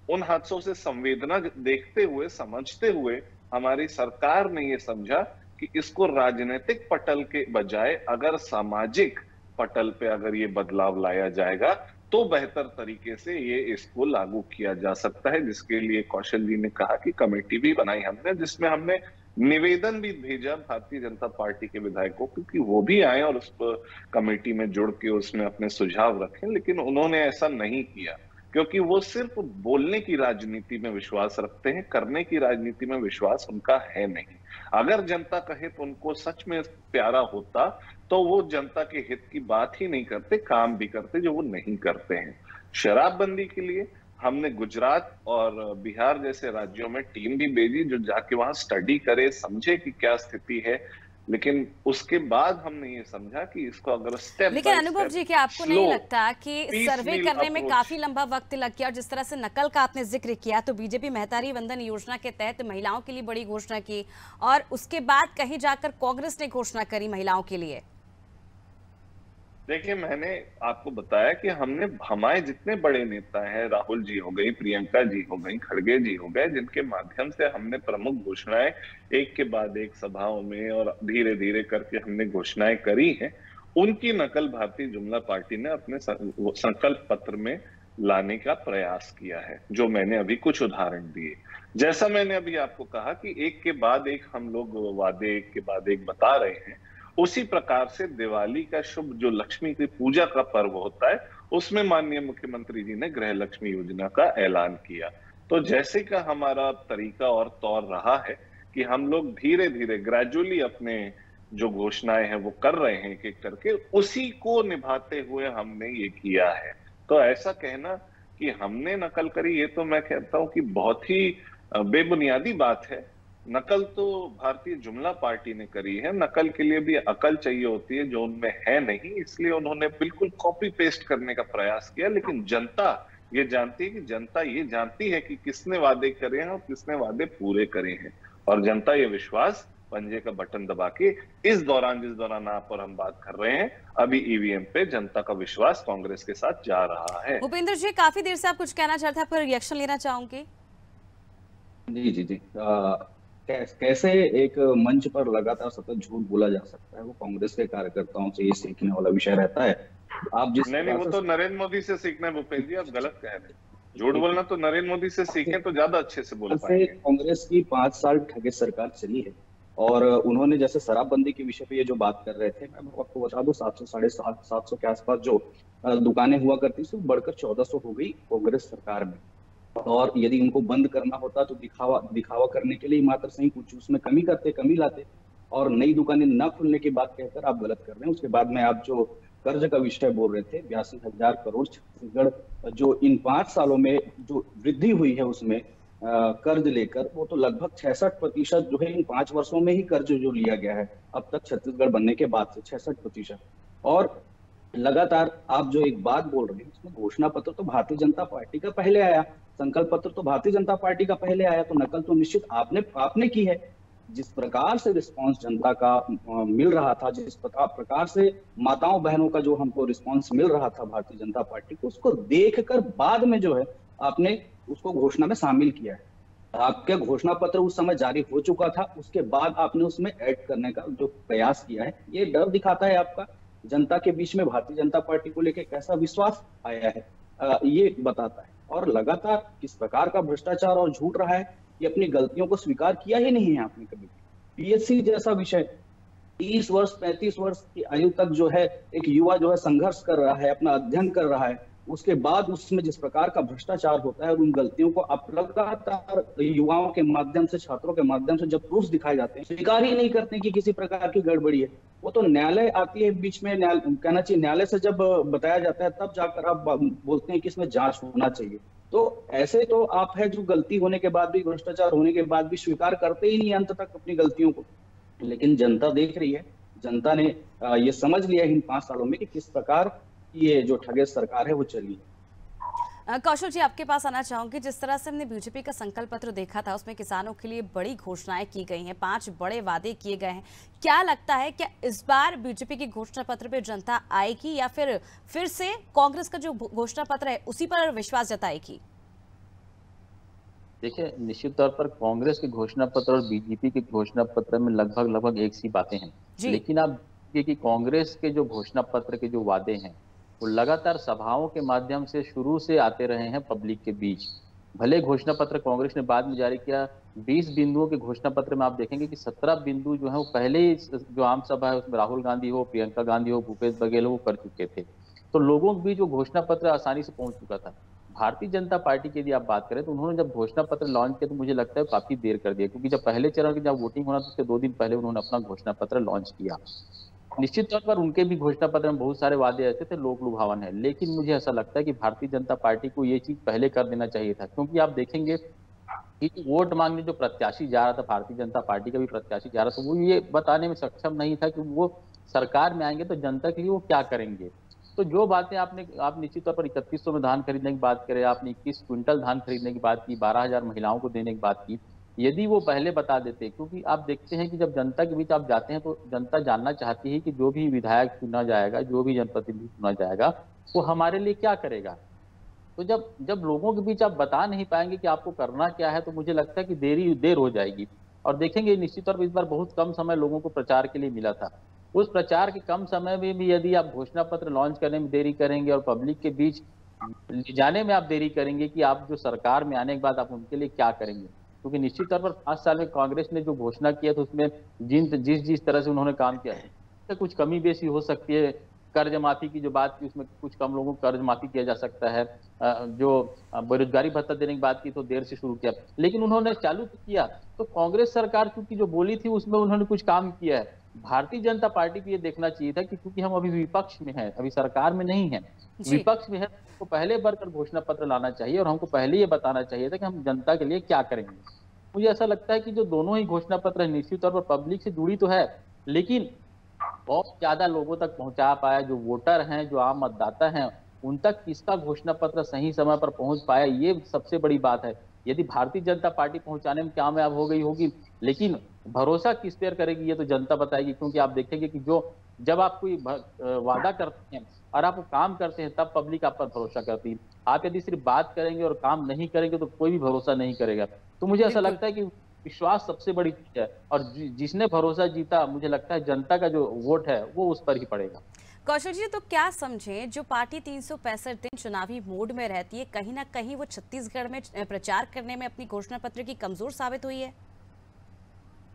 उन हादसों से संवेदना देखते हुए, समझते हुए हमारी सरकार ने ये समझा कि इसको राजनीतिक पटल के बजाय अगर सामाजिक पटल पे अगर ये बदलाव लाया जाएगा तो बेहतर तरीके से ये इसको लागू किया जा सकता है। जिसके लिए कौशल जी ने कहा कि कमेटी भी बनाई हमने, जिसमें हमने निवेदन भी भेजा भारतीय जनता पार्टी के विधायकों को कि वो भी आए और उस कमेटी में जुड़ के उसमें अपने सुझाव रखें, लेकिन उन्होंने ऐसा नहीं किया क्योंकि वो सिर्फ बोलने की राजनीति में विश्वास रखते हैं, करने की राजनीति में विश्वास उनका है नहीं। अगर जनता कहे तो उनको सच में प्यारा होता तो वो जनता के हित की बात ही नहीं करते, काम भी करते, जो वो नहीं करते हैं। शराबबंदी के लिए हमने गुजरात और बिहार जैसे राज्यों में टीम भी भेजी जो जाके वहां स्टडी करे, समझे कि क्या स्थिति है, लेकिन उसके बाद हमने ये समझा कि इसको अगर स्टेप, लेकिन अनुभव जी, क्या आपको नहीं लगता कि सर्वे करने में काफी लंबा वक्त लग गया और जिस तरह से नकल का आपने जिक्र किया, तो बीजेपी मेहतारी वंदन योजना के तहत महिलाओं के लिए बड़ी घोषणा की और उसके बाद कहीं जाकर कांग्रेस ने घोषणा करी महिलाओं के लिए। देखिए, मैंने आपको बताया कि हमने, हमारे जितने बड़े नेता हैं, राहुल जी हो गई, प्रियंका जी हो गई, खड़गे जी हो गए, जिनके माध्यम से हमने प्रमुख घोषणाएं एक के बाद एक सभाओं में और धीरे धीरे करके हमने घोषणाएं करी हैं, उनकी नकल भारतीय जनता पार्टी ने अपने संकल्प पत्र में लाने का प्रयास किया है, जो मैंने अभी कुछ उदाहरण दिए। जैसा मैंने अभी आपको कहा कि एक के बाद एक हम लोग वादे एक के बाद एक बता रहे हैं, उसी प्रकार से दिवाली का शुभ जो लक्ष्मी की पूजा का पर्व होता है, उसमें माननीय मुख्यमंत्री जी ने गृह लक्ष्मी योजना का ऐलान किया। तो जैसे का हमारा तरीका और तौर रहा है कि हम लोग धीरे धीरे ग्रेजुअली अपने जो घोषणाएं हैं वो कर रहे हैं एक एक करके, उसी को निभाते हुए हमने ये किया है। तो ऐसा कहना कि हमने नकल करी, ये तो मैं कहता हूं कि बहुत ही बेबुनियादी बात है। नकल तो भारतीय जुमला पार्टी ने करी है। नकल के लिए भी अकल चाहिए होती है, जो उनमें है नहीं, इसलिए उन्होंने बिल्कुल कॉपी पेस्ट करने का प्रयास किया। लेकिन जनता ये जानती है कि जनता ये जानती है कि किसने वादे करे हैं और किसने वादे पूरे करे हैं, और जनता ये विश्वास पंजे का बटन दबा के इस दौरान, जिस दौरान आप और हम बात कर रहे हैं, अभी ईवीएम पे जनता का विश्वास कांग्रेस के साथ जा रहा है। भूपेंद्र जी, काफी देर से आप कुछ कहना चाहते हैं, आपका रिएक्शन लेना चाहूंगी। जी जी जी कैसे एक मंच पर लगातार सतत झूठ बोला जा सकता है, वो कांग्रेस के कार्यकर्ताओं से ये सीखने वाला विषय रहता है। आप जिस नहीं, वो तो नरेंद्र मोदी से सीखना है भूपेंद्र जी, आप गलत कह रहे हैं। झूठ बोलना तो नरेंद्र मोदी से सीखें तो ज्यादा अच्छे से बोल पाएंगे। कांग्रेस की 5 साल ठगे सरकार चली है, और उन्होंने जैसे शराबबंदी के विषय पे ये जो बात कर रहे थे, मैं आपको बता दूं 700 750 के आसपास जो दुकानें हुआ करती थी, बढ़कर 1400 हो गई कांग्रेस सरकार में। और यदि उनको बंद करना होता तो दिखावा करने के लिए मात्र सही कुछ उसमें कमी लाते, और नई दुकानें न खुलने की बात कहकर आप गलत कर रहे हैं। उसके बाद में आप जो कर्ज का विषय बोल रहे थे, 82,000 करोड़ छत्तीसगढ़ जो इन 5 सालों में जो वृद्धि हुई है उसमें कर्ज लेकर, वो तो लगभग 66% जो है इन 5 वर्षों में ही कर्ज जो लिया गया है अब तक छत्तीसगढ़ बनने के बाद से 66%। और लगातार आप जो एक बात बोल रहे हैं, उसमें घोषणा पत्र तो भारतीय जनता पार्टी का पहले आया, संकल्प पत्र तो भारतीय जनता पार्टी का पहले आया, तो नकल तो निश्चित आपने की है। जिस प्रकार से रिस्पांस जनता का मिल रहा था, जिस प्रकार से माताओं बहनों का जो हमको रिस्पांस मिल रहा था भारतीय जनता पार्टी को, उसको देखकर बाद में जो है आपने उसको घोषणा में शामिल किया है। आपका घोषणा पत्र उस समय जारी हो चुका था, उसके बाद आपने उसमें ऐड करने का जो प्रयास किया है, ये डर दिखाता है आपका जनता के बीच में भारतीय जनता पार्टी को लेकर कैसा विश्वास आया है, ये बताता है। और लगातार किस प्रकार का भ्रष्टाचार और झूठ रहा है, ये अपनी गलतियों को स्वीकार किया ही नहीं है आपने कभी। पीएससी जैसा विषय, 30 वर्ष 35 वर्ष की आयु तक जो है एक युवा जो है संघर्ष कर रहा है, अपना अध्ययन कर रहा है, उसके बाद उसमें जिस प्रकार का भ्रष्टाचार होता है और उन गलतियों को आप लगातार युवाओं के माध्यम से, छात्रों के माध्यम से जब प्रूफ दिखाए जाते हैं, स्वीकार ही नहीं करते कि किसी प्रकार की गड़बड़ी है। वो तो न्यायालय आती है बीच में, कहना चाहिए न्यायालय से जब बताया जाता है तब जाकर आप बोलते हैं कि इसमें जांच होना चाहिए। तो ऐसे तो आप है जो गलती होने के बाद भी, भ्रष्टाचार होने के बाद भी स्वीकार करते ही नहीं अंत तक अपनी गलतियों को। लेकिन जनता देख रही है, जनता ने ये समझ लिया इन 5 सालों में कि किस प्रकार ये जो ठगे सरकार है वो चली है। कौशल जी, आपके पास आना चाहूंगी। जिस तरह से हमने बीजेपी का संकल्प पत्र देखा था, उसमें किसानों के लिए बड़ी घोषणाएं की गई हैं, 5 बड़े वादे किए गए हैं। क्या लगता है, क्या इस बार बीजेपी के घोषणा पत्र पे जनता आएगी या फिर से कांग्रेस का जो घोषणा पत्र है उसी पर विश्वास जताएगी? देखिए, निश्चित तौर पर कांग्रेस के घोषणा पत्र और बीजेपी के घोषणा पत्र में लगभग एक सी बातें हैं। लेकिन आप देखिए कि कांग्रेस के जो घोषणा पत्र के जो वादे हैं वो लगातार सभाओं के माध्यम से शुरू से आते रहे हैं पब्लिक के बीच। भले घोषणा पत्र कांग्रेस ने बाद में जारी किया, 20 बिंदुओं के घोषणा पत्र में आप देखेंगे कि 17 बिंदु जो है वो पहले ही जो आम सभा है उसमें राहुल गांधी हो, प्रियंका गांधी हो, भूपेश बघेल हो, वो कर चुके थे। तो लोगों के बीच जो घोषणा पत्र आसानी से पहुंच चुका था। भारतीय जनता पार्टी की यदि आप बात करें तो उन्होंने जब घोषणा पत्र लॉन्च किया तो मुझे लगता है काफी देर कर दिया, क्योंकि जब पहले चरण की जब वोटिंग होना था उसके 2 दिन पहले उन्होंने अपना घोषणा पत्र लॉन्च किया। निश्चित तौर पर उनके भी घोषणा पत्र में बहुत सारे वादे ऐसे थे लोक लुभावन है, लेकिन मुझे ऐसा लगता है कि भारतीय जनता पार्टी को ये चीज पहले कर देना चाहिए था। क्योंकि आप देखेंगे कि वोट मांगने जो प्रत्याशी जा रहा था, भारतीय जनता पार्टी का भी प्रत्याशी जा रहा था, वो ये बताने में सक्षम नहीं था कि वो सरकार में आएंगे तो जनता के लिए वो क्या करेंगे। तो जो बातें आप निश्चित तौर पर 3100 में धान खरीदने की बात करें, आपने 21 क्विंटल धान खरीदने की बात की, 12,000 महिलाओं को देने की बात की, यदि वो पहले बता देते। क्योंकि आप देखते हैं कि जब जनता के बीच आप जाते हैं तो जनता जानना चाहती है कि जो भी विधायक चुना जाएगा, जो भी जनप्रतिनिधि चुना जाएगा, वो हमारे लिए क्या करेगा। तो जब लोगों के बीच आप बता नहीं पाएंगे कि आपको करना क्या है, तो मुझे लगता है कि देर हो जाएगी। और देखेंगे निश्चित तौर पर इस बार बहुत कम समय लोगों को प्रचार के लिए मिला था। उस प्रचार के कम समय में भी यदि आप घोषणा पत्र लॉन्च करने में देरी करेंगे और पब्लिक के बीच ले जाने में आप देरी करेंगे कि आप जो सरकार में आने के बाद आप उनके लिए क्या करेंगे। क्योंकि निश्चित तौर पर 5 साल में कांग्रेस ने जो घोषणा किया था उसमें जिस तरह से उन्होंने काम किया है, कुछ कमी बेसी हो सकती है। कर्ज माफी की जो बात की उसमें कुछ कम लोगों को कर्ज माफी किया जा सकता है। जो बेरोजगारी भत्ता देने की बात की तो देर से शुरू किया, लेकिन उन्होंने चालू किया। तो कांग्रेस सरकार चूंकि जो बोली थी उसमें उन्होंने कुछ काम किया है। भारतीय जनता पार्टी को ये देखना चाहिए था कि क्योंकि हम अभी विपक्ष में हैं, अभी सरकार में नहीं है, विपक्ष में है, तो पहले बढ़कर घोषणा पत्र लाना चाहिए और हमको पहले ये बताना चाहिए था कि हम जनता के लिए क्या करेंगे। मुझे ऐसा लगता है कि जो दोनों ही घोषणा पत्र है निश्चित तौर पर पब्लिक से जुड़ी तो है, लेकिन बहुत ज्यादा लोगों तक पहुंचा पाया, जो वोटर हैं, जो आम मतदाता हैं, उन तक किसका घोषणा पत्र सही समय पर पहुंच पाया, ये सबसे बड़ी बात है। यदि भारतीय जनता पार्टी पहुंचाने में कामयाब हो गई होगी, लेकिन भरोसा किस पर करेगी ये तो जनता बताएगी। क्योंकि आप देखेंगे कि जब आप कोई वादा करते हैं और आप वो काम करते हैं, तब पब्लिक आप पर भरोसा करती है। आप यदि सिर्फ बात करेंगे और काम नहीं करेंगे तो कोई भी भरोसा नहीं करेगा। तो मुझे ऐसा लगता है कि विश्वास सबसे बड़ी चीज है, और जिसने भरोसा जीता, मुझे लगता है जनता का जो वोट है वो उस पर ही पड़ेगा। कौशल जी, तो क्या समझें जो पार्टी 365 दिन चुनावी मोड में रहती है, कहीं ना कहीं वो छत्तीसगढ़ में प्रचार करने में अपनी घोषणा पत्र की कमजोर साबित हुई है?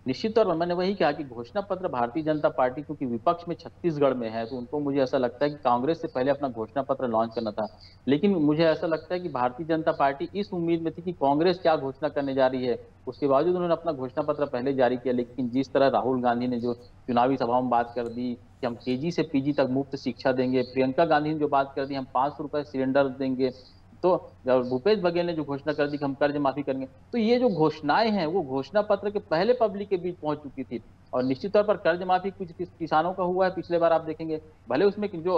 निश्चित तौर पर मैंने वही कहा कि घोषणा पत्र भारतीय जनता पार्टी क्योंकि विपक्ष में छत्तीसगढ़ में है, तो उनको मुझे ऐसा लगता है कि कांग्रेस से पहले अपना घोषणा पत्र लॉन्च करना था। लेकिन मुझे ऐसा लगता है कि भारतीय जनता पार्टी इस उम्मीद में थी कि कांग्रेस क्या घोषणा करने जा रही है, उसके बावजूद उन्होंने अपना घोषणा पत्र पहले जारी किया। लेकिन जिस तरह राहुल गांधी ने जो चुनावी सभाओं में बात कर दी कि हम केजी से पीजी तक मुफ्त शिक्षा देंगे, प्रियंका गांधी ने जो बात कर दी हम 500 रुपए सिलेंडर देंगे, तो भूपेश बघेल ने जो घोषणा कर दी कि हम कर्ज माफी करेंगे, तो ये जो घोषणाएं हैं वो घोषणा पत्र के पहले पब्लिक के बीच पहुंच चुकी थी। और निश्चित तौर पर कर्ज माफी कुछ किसानों का हुआ है पिछले बार, आप देखेंगे भले उसमें जो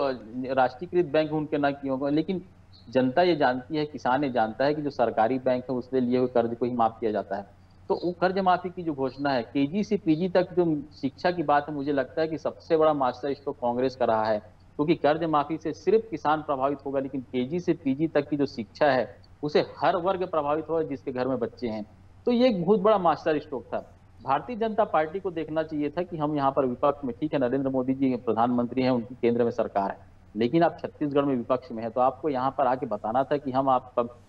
राष्ट्रीयकृत बैंक उनके ना किए होंगे, लेकिन जनता ये जानती है, किसान ये जानता है कि जो सरकारी बैंक है उससे लिए हुए कर्ज को ही माफ किया जाता है। तो वो कर्ज माफी की जो घोषणा है, केजी से पीजी तक जो शिक्षा की बात है, मुझे लगता है कि सबसे बड़ा मास्टर स्ट्रोक कांग्रेस का रहा है। क्योंकि कर्ज माफी से सिर्फ किसान प्रभावित होगा, लेकिन केजी से पीजी तक की जो शिक्षा है उसे हर वर्ग प्रभावित होगा जिसके घर में बच्चे हैं। तो ये एक बहुत बड़ा मास्टर स्ट्रोक था। भारतीय जनता पार्टी को देखना चाहिए था कि हम यहाँ पर विपक्ष में, ठीक है नरेंद्र मोदी जी प्रधानमंत्री हैं, उनकी केंद्र में सरकार है, लेकिन आप छत्तीसगढ़ में विपक्ष में है, तो आपको यहाँ पर आके बताना था कि हम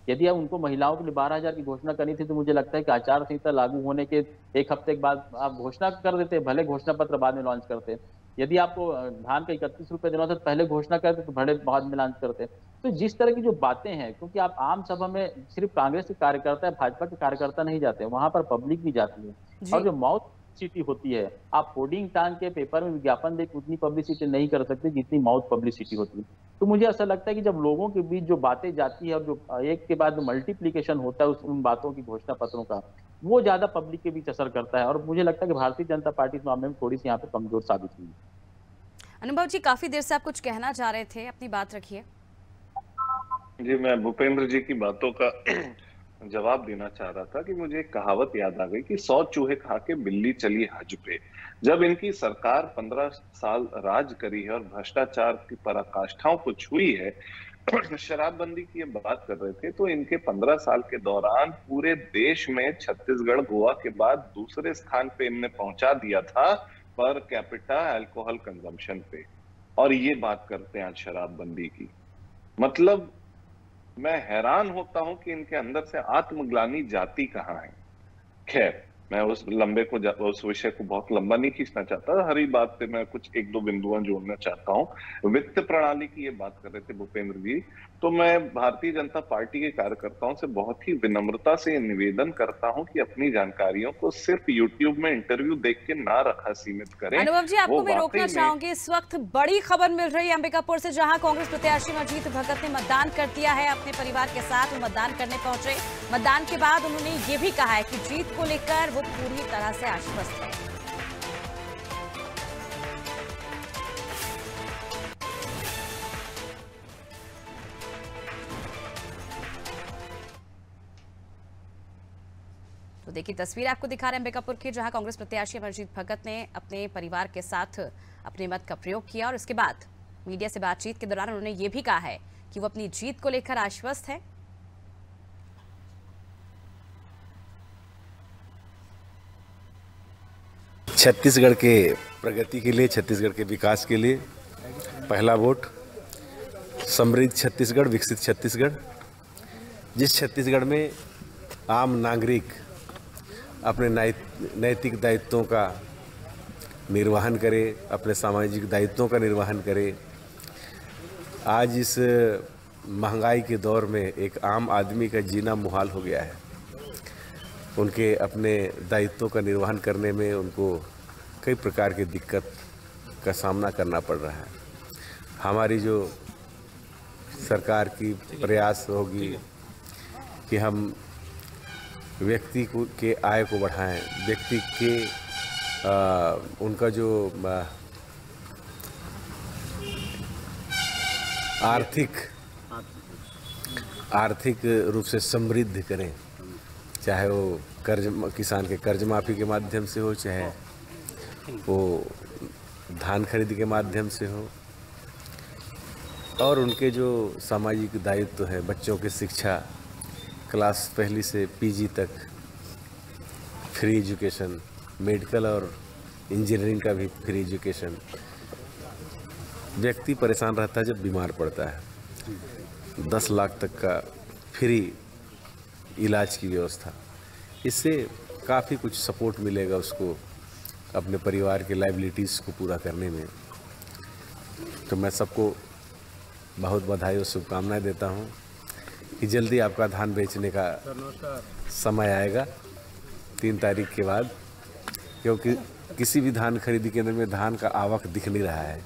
यदि आप उनको महिलाओं के लिए 12,000 की घोषणा करनी थी, तो मुझे लगता है कि आचार संहिता लागू होने के एक हफ्ते के बाद आप घोषणा कर देते, भले घोषणा पत्र बाद में लॉन्च करते। यदि आपको धान का 31 रुपए देना था तो पहले घोषणा करते, तो बड़े बाद में लॉन्च करते। तो जिस तरह की जो बातें हैं, क्योंकि आप आम सभा में सिर्फ कांग्रेस के कार्यकर्ता, भाजपा के कार्यकर्ता नहीं जाते, वहां पर पब्लिक भी जाती है, और जो माउथ पब्लिसिटी होती है, आप होर्डिंग टांग के पेपर में विज्ञापन देकर उतनी पब्लिसिटी नहीं कर सकते जितनी माउथ पब्लिसिटी होती है। तो मुझे ऐसा लगता है कि जब लोगों के बीच जो बातें जाती है और जो एक के बाद मल्टीप्लीकेशन होता है उन बातों की, घोषणा पत्रों का, वो ज्यादा पब्लिक के बीच असर करता है। और मुझे लगता है कि भारतीय जनता पार्टी इस मामले में थोड़ी सी यहाँ पे कमजोर साबित हुई। अनुभव जी, काफी देर से आप कुछ कहना चाह रहे थे, अपनी बात रखिए। जी, मैं भूपेंद्र जी की बातों का जवाब देना चाह रहा था कि मुझे एक कहावत याद आ गई कि 100 चूहे खा के बिल्ली चली हज पे। जब इनकी सरकार 15 साल राज करी है और भ्रष्टाचार की पराकाष्ठाओं को छुई है, शराबबंदी की ये बात कर रहे थे, तो इनके 15 साल के दौरान पूरे देश में छत्तीसगढ़ गोवा के बाद दूसरे स्थान पे इनने पहुंचा दिया था पर कैपिटा अल्कोहल कंजम्पशन पे। और ये बात करते हैं आज शराबबंदी की। मतलब मैं हैरान होता हूं कि इनके अंदर से आत्मग्लानि जाती कहां है। खैर, मैं उस विषय को बहुत लंबा नहीं खींचना चाहता। हर ही बात पे मैं कुछ एक दो बिंदुआं जोड़ना चाहता हूं। वित्त प्रणाली की ये बात कर रहे थे भूपेंद्र जी, तो मैं भारतीय जनता पार्टी के कार्यकर्ताओं से बहुत ही विनम्रता से निवेदन करता हूं कि अपनी जानकारियों को सिर्फ यूट्यूब में इंटरव्यू देख के ना रखा सीमित करें। अनुभव जी, आपको मैं रोकना चाहूंगी, इस वक्त बड़ी खबर मिल रही है अंबिकापुर से, जहां कांग्रेस प्रत्याशी अमरजीत भगत ने मतदान कर दिया है अपने परिवार के साथ। वो मतदान करने पहुंचे। मतदान के बाद उन्होंने ये भी कहा है कि जीत को लेकर वो पूरी तरह से आश्वस्त है। तो देखिए तस्वीर आपको दिखा रहे हैं अंबिकापुर की, जहां कांग्रेस प्रत्याशी अमरजीत भगत ने अपने परिवार के साथ अपने मत का प्रयोग किया और उसके बाद मीडिया से बातचीत के दौरान उन्होंने ये भी कहा है कि वो अपनी जीत को लेकर आश्वस्त है। छत्तीसगढ़ के प्रगति के लिए, छत्तीसगढ़ के विकास के लिए पहला वोट। समृद्ध छत्तीसगढ़, विकसित छत्तीसगढ़, जिस छत्तीसगढ़ में आम नागरिक अपने नैतिक दायित्वों का निर्वहन करे, अपने सामाजिक दायित्वों का निर्वहन करे। आज इस महंगाई के दौर में एक आम आदमी का जीना मुहाल हो गया है। उनके अपने दायित्वों का निर्वहन करने में उनको कई प्रकार की दिक्कत का सामना करना पड़ रहा है। हमारी जो सरकार की प्रयास होगी कि हम व्यक्ति को के आय को बढ़ाएं, व्यक्ति के उनका जो आर्थिक रूप से समृद्ध करें, चाहे वो किसान के कर्ज माफी के माध्यम से हो, चाहे वो धान खरीद के माध्यम से हो, और उनके जो सामाजिक दायित्व है, बच्चों की शिक्षा क्लास पहली से पीजी तक फ्री एजुकेशन, मेडिकल और इंजीनियरिंग का भी फ्री एजुकेशन। व्यक्ति परेशान रहता है जब बीमार पड़ता है, 10 लाख तक का फ्री इलाज की व्यवस्था, इससे काफ़ी कुछ सपोर्ट मिलेगा उसको अपने परिवार के लायबिलिटीज़ को पूरा करने में। तो मैं सबको बहुत बधाई और शुभकामनाएं देता हूं कि जल्दी आपका धान बेचने का समय आएगा 3 तारीख के बाद, क्योंकि किसी भी धान खरीदी केंद्र में धान का आवक दिख नहीं रहा है।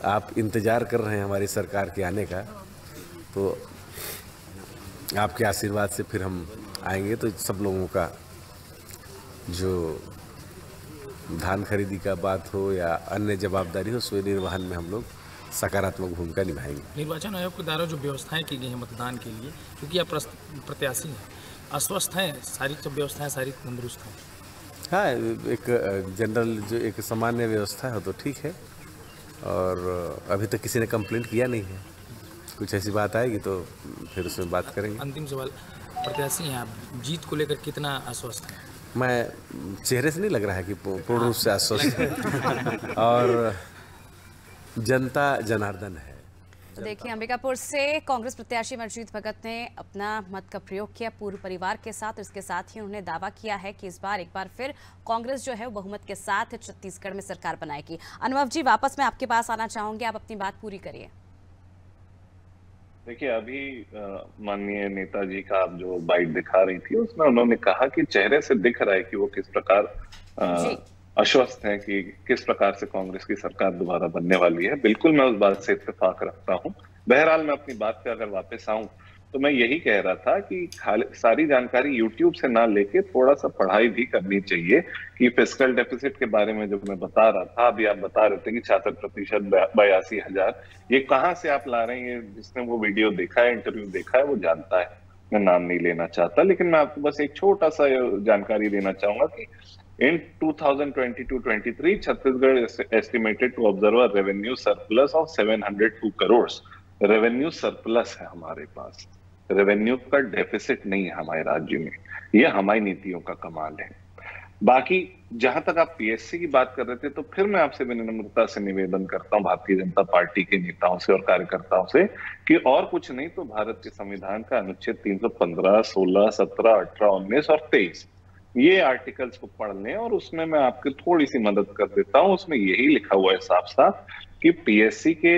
आप इंतज़ार कर रहे हैं हमारी सरकार के आने का, तो आपके आशीर्वाद से फिर हम आएंगे तो सब लोगों का जो धान खरीदी का बात हो या अन्य जवाबदारी हो, स्वयं निर्वहन में हम लोग सकारात्मक भूमिका निभाएंगे। निर्वाचन आयोग के द्वारा जो व्यवस्थाएं की गई हैं मतदान के लिए, क्योंकि आप प्रत्याशी हैं, अस्वस्थ हैं, सारी सब व्यवस्थाएं सारी तंदुरुस्त हैं? हाँ, एक जनरल जो एक सामान्य व्यवस्था है तो ठीक है, और अभी तक किसी ने कंप्लेंट किया नहीं है। कुछ ऐसी बात आएगी तो फिर उसमें बात करेंगे। अंतिम सवाल, प्रत्याशी हैं आप, जीत को लेकर कितना आश्वस्त हैं? मैं चेहरे से नहीं लग रहा है कि पूर्ण रूप से आश्वस्त है, और जनता जनार्दन है। तो देखिए, अंबिकापुर से कांग्रेस प्रत्याशी अमरजीत भगत ने अपना मत का प्रयोग किया पूर्व परिवार के साथ, और इसके साथ ही उन्होंने दावा किया है कि इस बार एक बार फिर कांग्रेस जो है वो बहुमत के साथ छत्तीसगढ़ में सरकार बनाएगी। अनुभव जी, वापस मैं आपके पास आना चाहूंगी, आप अपनी बात पूरी करिए। देखिए, अभी माननीय नेताजी का आप जो बाइट दिखा रही थी उसमें उन्होंने कहा कि चेहरे से दिख रहा है कि वो किस प्रकार आश्वस्त हैं कि किस प्रकार से कांग्रेस की सरकार दोबारा बनने वाली है। बिल्कुल मैं उस बात से इत्तेफाक रखता हूं। बहरहाल मैं अपनी बात पे अगर वापस आऊं तो मैं यही कह रहा था कि सारी जानकारी यूट्यूब से ना लेके थोड़ा सा पढ़ाई भी करनी चाहिए कि फिस्कल डेफिसिट के बारे में जो मैं बता रहा था, अभी आप बता रहे थे कि 66% 82,000, ये कहाँ से आप ला रहे हैं? जिसने वो वीडियो देखा है, इंटरव्यू देखा है, वो जानता है। मैं नाम नहीं लेना चाहता, लेकिन मैं आपको बस एक छोटा सा जानकारी देना चाहूंगा कि in 2022-23 Chhattisgarh estimated to observe a revenue surplus of 702 crores। Revenue surplus है हमारे पास, रेवेन्यू का डेफिसिट नहीं है हमारे राज्य में। ये हमारी नीतियों का कमाल है। बाकी जहां तक आप पीएससी की बात कर रहे थे, तो फिर मैं आपसे विनम्रता से निवेदन करता हूं भारतीय जनता पार्टी के नेताओं से और कार्यकर्ताओं से कि और कुछ नहीं तो भारत के संविधान का अनुच्छेद 315, 16, 17, 18, 19 और 23 ये आर्टिकल्स को पढ़ लें, और उसमें मैं आपकी थोड़ी सी मदद कर देता हूं। उसमें यही लिखा हुआ है साफ साफ कि पीएससी के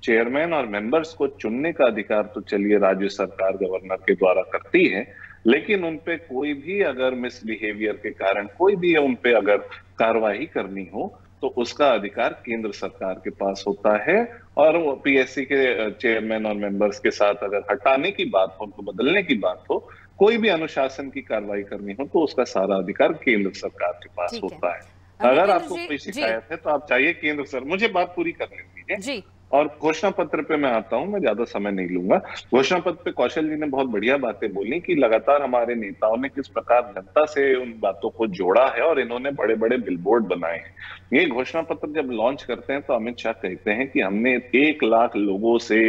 चेयरमैन और मेंबर्स को चुनने का अधिकार तो चलिए राज्य सरकार गवर्नर के द्वारा करती है, लेकिन उनपे कोई भी अगर मिसबिहेवियर के कारण कोई भी उनपे अगर कार्रवाई करनी हो तो उसका अधिकार केंद्र सरकार के पास होता है। और वो पीएससी के चेयरमैन और मेंबर्स के साथ अगर हटाने की बात हो, उनको बदलने की बात हो, कोई भी अनुशासन की कार्रवाई करनी हो, तो उसका सारा अधिकार केंद्र सरकार के पास होता है। अगर आपको कोई शिकायत है तो आप चाहिए केंद्र सर, मुझे बात पूरी करने दीजिए। और घोषणा पत्र पे मैं आता हूं, मैं ज्यादा समय नहीं लूंगा। घोषणा पत्र पे कौशल जी ने बहुत बढ़िया बातें बोली कि लगातार हमारे नेताओं ने किस प्रकार जनता से उन बातों को जोड़ा है और इन्होंने बड़े बड़े बिलबोर्ड बनाए हैं। ये घोषणा पत्र जब लॉन्च करते हैं तो अमित शाह कहते हैं कि हमने 1 लाख लोगों से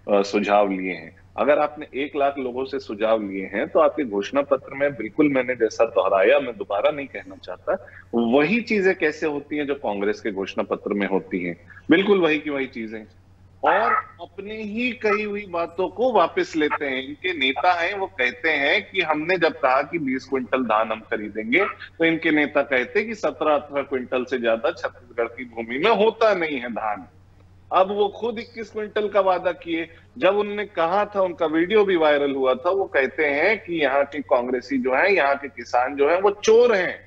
सुझाव लिए हैं। अगर आपने 1 लाख लोगों से सुझाव लिए हैं तो आपके घोषणा पत्र में बिल्कुल मैंने जैसा दोहराया, मैं दोबारा नहीं कहना चाहता, वही चीजें कैसे होती हैं जो कांग्रेस के घोषणा पत्र में होती हैं, बिल्कुल वही की वही चीजें, और अपने ही कही हुई बातों को वापस लेते हैं। इनके नेता हैं, वो कहते हैं कि हमने जब कहा कि 20 क्विंटल धान हम खरीदेंगे तो इनके नेता कहते हैं कि 17-18 क्विंटल से ज्यादा छत्तीसगढ़ की भूमि में होता नहीं है धान। अब वो खुद 21 क्विंटल का वादा किए। जब उन्होंने कहा था, उनका वीडियो भी वायरल हुआ था, वो कहते हैं कि यहाँ के कांग्रेसी जो है, यहाँ के किसान जो है वो चोर हैं।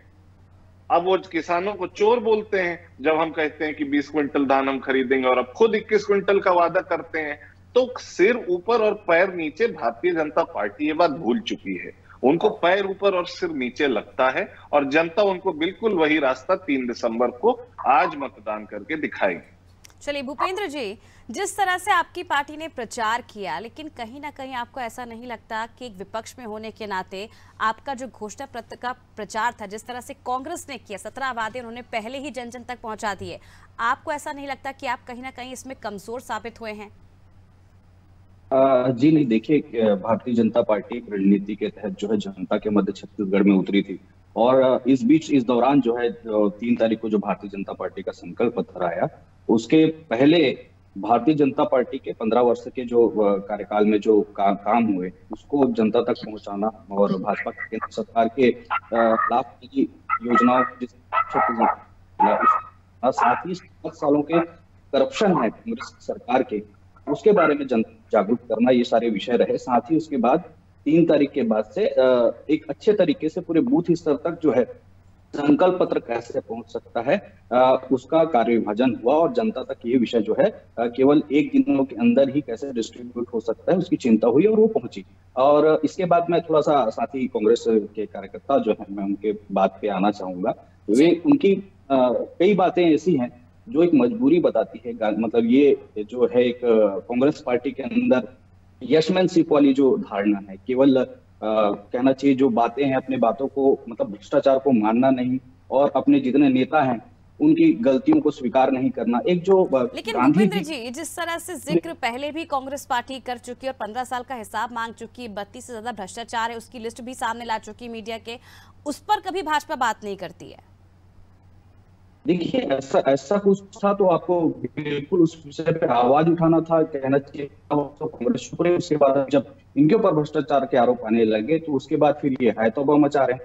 अब वो किसानों को चोर बोलते हैं जब हम कहते हैं कि 20 क्विंटल धान हम खरीदेंगे, और अब खुद 21 क्विंटल का वादा करते हैं। तो सिर ऊपर और पैर नीचे भारतीय जनता पार्टी ये बात भूल चुकी है। उनको पैर ऊपर और सिर नीचे लगता है और जनता उनको बिल्कुल वही रास्ता 3 दिसंबर को आज मतदान करके दिखाएगी। चलिए भूपेंद्र जी, जिस तरह से आपकी पार्टी ने प्रचार किया, लेकिन कहीं ना कहीं आपको ऐसा नहीं लगता कि एक विपक्ष में होने के नाते आपका जो घोषणा पत्र का प्रचार था, जिस तरह से कांग्रेस ने किया, 17 वादे उन्होंने पहले ही जन जन तक पहुंचा दिए, आपको ऐसा नहीं लगता कि आप कहीं ना कहीं इसमें कमजोर साबित हुए हैं? जी नहीं, देखिए भारतीय जनता पार्टी एक रणनीति के तहत जो है जनता के मध्य छत्तीसगढ़ में उतरी थी और इस दौरान जो है 3 तारीख को जो भारतीय जनता पार्टी का संकल्प पत्र आया, उसके पहले भारतीय जनता पार्टी के 15 वर्ष के जो कार्यकाल में जो काम हुए उसको जनता तक पहुंचाना और भाजपा केंद्र सरकार के लाभ की योजनाओं को साथ ही 7 सालों के करप्शन है कांग्रेस सरकार के, उसके बारे में जनता जागरूक करना, ये सारे विषय रहे। साथ ही उसके बाद 3 तारीख के बाद से एक अच्छे तरीके से पूरे बूथ स्तर तक जो है संकल्प पत्र कैसे पहुंच सकता है उसका कार्य विभाजन हुआ और जनता तक ये विषय जो है केवल 1 दिनों के अंदर ही कैसे डिस्ट्रीब्यूट हो सकता है उसकी चिंता हुई और वो पहुंची। और इसके बाद मैं थोड़ा सा साथी कांग्रेस के कार्यकर्ता जो है मैं उनके बात पे आना चाहूंगा। वे उनकी कई बातें ऐसी हैं जो एक मजबूरी बताती है, मतलब ये जो है एक कांग्रेस पार्टी के अंदर यशमैनशिप वाली जो धारणा है, केवल कहना चाहिए जो बातें हैं अपने बातों को मतलब भ्रष्टाचार को मानना नहीं और अपने जितने नेता हैं उनकी गलतियों को स्वीकार नहीं करना। एक जो लेकिन भूपेंद्र जी, जिस तरह से जिक्र पहले भी कांग्रेस पार्टी कर चुकी है और 15 साल का हिसाब मांग चुकी है, 32 से ज्यादा भ्रष्टाचार है उसकी लिस्ट भी सामने ला चुकी मीडिया के, उस पर कभी भाजपा बात नहीं करती है? देखिए ऐसा कुछ था तो आपको बिल्कुल उस विषय पे आवाज उठाना था, कहना चाहिए तो कांग्रेस शुक्र है। उसके बाद जब इनके ऊपर भ्रष्टाचार के आरोप आने लगे तो उसके बाद फिर ये है तौबा मचा रहे हैं।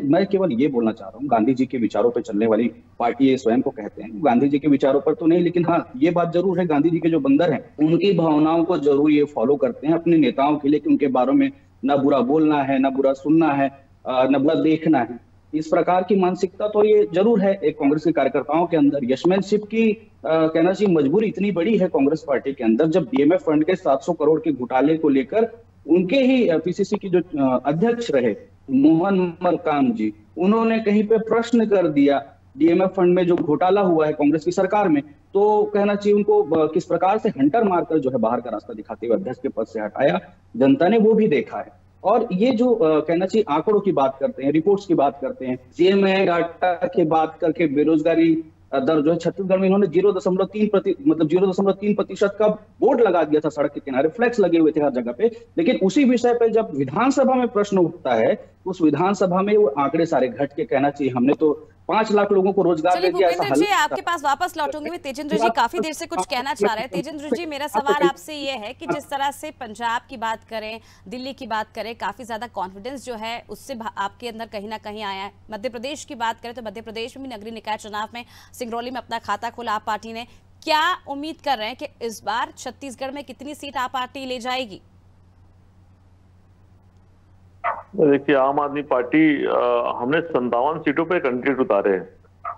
मैं केवल ये बोलना चाह रहा हूँ, गांधी जी के विचारों पे चलने वाली पार्टी ये स्वयं को कहते हैं, गांधी जी के विचारों पर तो नहीं, लेकिन हाँ ये बात जरूर है गांधी जी के जो बंदर हैं उनकी भावनाओं को जरूर ये फॉलो करते हैं अपने नेताओं के लिए कि उनके बारे में न बुरा बोलना है, न बुरा सुनना है, न बुरा देखना है। इस प्रकार की मानसिकता तो ये जरूर है एक कांग्रेस के कार्यकर्ताओं के अंदर। यशमैनशिप की कहना चाहिए मजबूरी इतनी बड़ी है कांग्रेस पार्टी के अंदर, जब डीएमएफ फंड के 700 करोड़ के घोटाले को लेकर उनके ही पीसीसी की जो अध्यक्ष रहे मोहन मरकाम जी, उन्होंने कहीं पे प्रश्न कर दिया डीएमएफ फंड में जो घोटाला हुआ है कांग्रेस की सरकार में, तो कहना चाहिए उनको किस प्रकार से हंटर मारकर जो है बाहर का रास्ता दिखाते हुए अध्यक्ष के पद से हटाया, जनता ने वो भी देखा है। और ये जो कहना चाहिए आंकड़ों की बात करते हैं, रिपोर्ट्स की बात करते हैं, सीएमए डाटा की बात करके बेरोजगारी दर जो है छत्तीसगढ़ में इन्होंने 0.3% का बोर्ड लगा दिया था सड़क के किनारे, फ्लैक्स लगे हुए थे हर जगह पे। लेकिन उसी विषय पे जब विधानसभा में प्रश्न उठता है उस विधानसभा में वो आंकड़े सारे घट के कहना चाहिए हमने तो 5 लाख लोगों को रोजगार दे दिया। भूपेंद्र जी आपके पास वापस लौटूंगी मैं। तेजेंद्र जी काफी देर से कुछ कहना चाह रहे हैं। तेजेंद्र जी मेरा सवाल आपसे ये है कि जिस तरह से पंजाब की बात करें, दिल्ली की बात करें, काफी ज्यादा कॉन्फिडेंस जो है उससे आपके अंदर कहीं ना कहीं आया है। मध्य प्रदेश की बात करें तो मध्य प्रदेश में भी नगरीय निकाय चुनाव में सिंगरौली में अपना खाता खोला आप पार्टी ने, क्या उम्मीद कर रहे हैं कि इस बार छत्तीसगढ़ में कितनी सीट आप पार्टी ले जाएगी? देखिए आम आदमी पार्टी हमने 57 सीटों पे कैंडिडेट उतारे हैं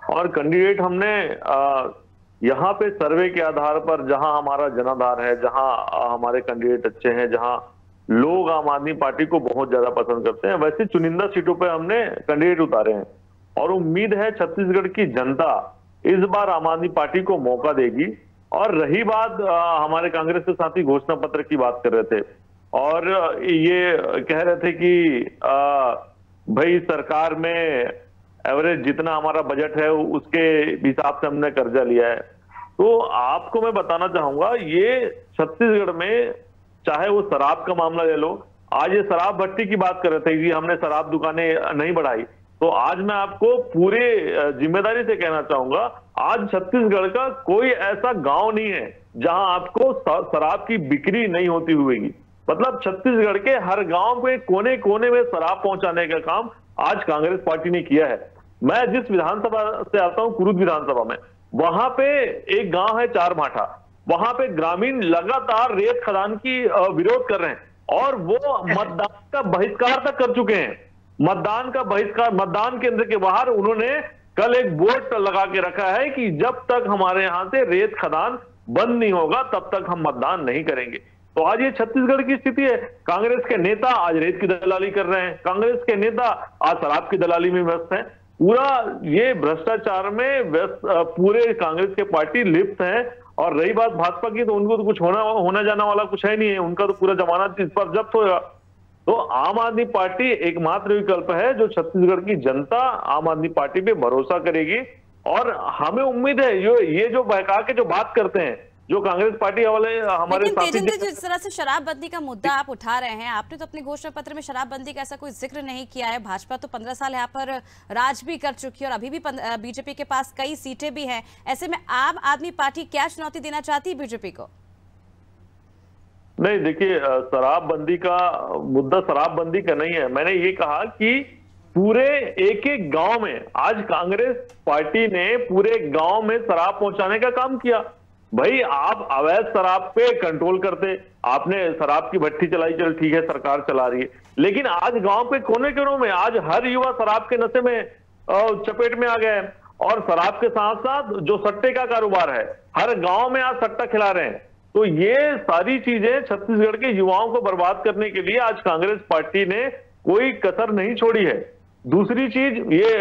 और कैंडिडेट हमने यहाँ पे सर्वे के आधार पर जहां हमारा जनाधार है, जहां हमारे कैंडिडेट अच्छे हैं, जहां लोग आम आदमी पार्टी को बहुत ज्यादा पसंद करते हैं, वैसे चुनिंदा सीटों पे हमने कैंडिडेट उतारे हैं और उम्मीद है छत्तीसगढ़ की जनता इस बार आम आदमी पार्टी को मौका देगी। और रही बात हमारे कांग्रेस के साथी घोषणा पत्र की बात कर रहे थे और ये कह रहे थे कि भाई सरकार में एवरेज जितना हमारा बजट है उसके हिसाब से हमने कर्जा लिया है। तो आपको मैं बताना चाहूंगा ये छत्तीसगढ़ में चाहे वो शराब का मामला ले लो, आज ये शराब भट्टी की बात कर रहे थे कि हमने शराब दुकानें नहीं बढ़ाई, तो आज मैं आपको पूरे जिम्मेदारी से कहना चाहूंगा आज छत्तीसगढ़ का कोई ऐसा गांव नहीं है जहां आपको शराब की बिक्री नहीं होती हुई। मतलब छत्तीसगढ़ के हर गांव में कोने कोने में शराब पहुंचाने का काम आज कांग्रेस पार्टी ने किया है। मैं जिस विधानसभा से आता हूं कुरुद विधानसभा में, वहां पे एक गांव है चार भाठा, वहां पे ग्रामीण लगातार रेत खदान की विरोध कर रहे हैं और वो मतदान का बहिष्कार तक कर चुके हैं। मतदान का बहिष्कार, मतदान केंद्र के बाहर उन्होंने कल एक बोर्ड लगा के रखा है कि जब तक हमारे यहां से रेत खदान बंद नहीं होगा तब तक हम मतदान नहीं करेंगे। तो आज ये छत्तीसगढ़ की स्थिति है। कांग्रेस के नेता आज रेत की दलाली कर रहे हैं, कांग्रेस के नेता आज शराब की दलाली में व्यस्त हैं। पूरा ये भ्रष्टाचार में व्यस्त पूरे कांग्रेस के पार्टी लिप्त है। और रही बात भाजपा की, तो उनको तो कुछ होना जाना वाला कुछ है नहीं है, उनका तो पूरा जमानत इस पर जब्त होगा। तो आम आदमी पार्टी एकमात्र विकल्प है जो छत्तीसगढ़ की जनता आम आदमी पार्टी पे भरोसा करेगी। और हमें उम्मीद है ये जो बहका के जो बात करते हैं, जो कांग्रेस पार्टी वाले हमारे लेकिन साथी, तेजेंद्र जी, जिस तरह से शराबबंदी का मुद्दा आप उठा रहे हैं, आपने तो अपने घोषणा पत्र में शराबबंदी का ऐसा कोई जिक्र नहीं किया है। भाजपा तो 15 साल यहाँ पर राज भी कर चुकी है और अभी भी बीजेपी के पास कई सीटें भी हैं। ऐसे में आम आदमी पार्टी क्या चुनौती देना चाहती है बीजेपी को? नहीं, देखिए, शराबबंदी का मुद्दा शराबबंदी का नहीं है। मैंने ये कहा कि पूरे एक एक गांव में आज कांग्रेस पार्टी ने पूरे गांव में शराब पहुंचाने का काम किया। भाई, आप अवैध शराब पे कंट्रोल करते, आपने शराब की भट्टी चलाई, चल ठीक है, सरकार चला रही है, लेकिन आज गांव के कोने कोने में आज हर युवा शराब के नशे में चपेट में आ गए। और शराब के साथ साथ जो सट्टे का कारोबार है, हर गांव में आज सट्टा खिला रहे हैं। तो ये सारी चीजें छत्तीसगढ़ के युवाओं को बर्बाद करने के लिए आज कांग्रेस पार्टी ने कोई कसर नहीं छोड़ी है। दूसरी चीज, ये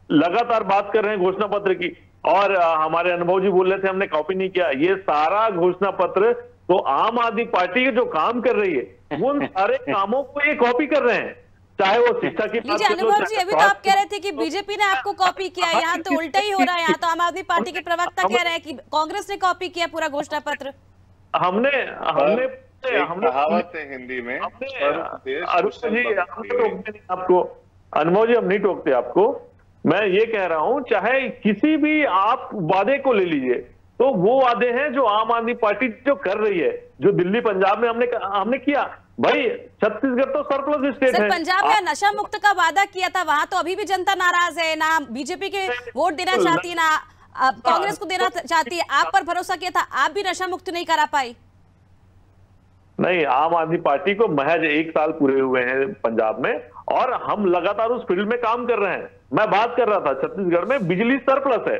लगातार बात कर रहे हैं घोषणा पत्र की, और हमारे अनुभव जी बोल रहे थे हमने कॉपी नहीं किया। ये सारा घोषणा पत्र तो आम आदमी पार्टी जो काम कर रही है उन सारे कामों को ये कॉपी कर रहे हैं, चाहे वो शिक्षा की बात कर लो। अनुभव जी, अभी तो आप कह रहे थे कि बीजेपी ने आपको कॉपी किया, यहाँ तो उल्टा ही हो रहा है। यहाँ तो आम आदमी पार्टी के प्रवक्ता कह रहे हैं कि कांग्रेस ने कॉपी किया पूरा घोषणा पत्र। हमने कहावत है हिंदी में, आपको अनुभव जी हम नहीं टोकते आपको। मैं ये कह रहा हूं, चाहे किसी भी आप वादे को ले लीजिए, तो वो वादे हैं जो आम आदमी पार्टी जो कर रही है, जो दिल्ली पंजाब में हमने किया। भाई, छत्तीसगढ़ तो सरप्लस स्टेट है। पंजाब में नशा मुक्त का वादा किया था, वहां तो अभी भी जनता नाराज है, ना बीजेपी के वोट देना चाहती है, ना कांग्रेस को देना चाहती है। आप पर भरोसा किया था, आप भी नशा मुक्त नहीं करा पाई। नहीं, आम आदमी पार्टी को महज 1 साल पूरे हुए हैं पंजाब में, और हम लगातार उस फील्ड में काम कर रहे हैं। मैं बात कर रहा था छत्तीसगढ़ में बिजली सरप्लस है।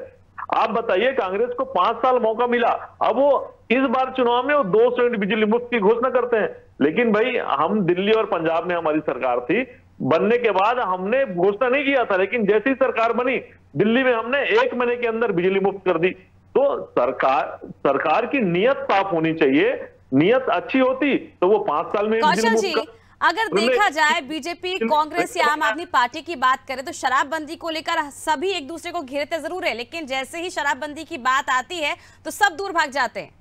आप बताइए, कांग्रेस को 5 साल मौका मिला, अब वो इस बार चुनाव में वो 200 यूनिट बिजली मुफ्त की घोषणा करते हैं। लेकिन भाई, हम दिल्ली और पंजाब में हमारी सरकार थी, बनने के बाद हमने घोषणा नहीं किया था, लेकिन जैसी सरकार बनी दिल्ली में हमने 1 महीने के अंदर बिजली मुफ्त कर दी। तो सरकार की नियत साफ होनी चाहिए। नियत अच्छी होती तो वो 5 साल में कौशल जी, अगर देखा जाए बीजेपी, कांग्रेस या आम आदमी पार्टी की बात करें तो शराबबंदी को लेकर सभी एक दूसरे को घेरते जरूर है, लेकिन जैसे ही शराबबंदी की बात आती है तो सब दूर भाग जाते हैं।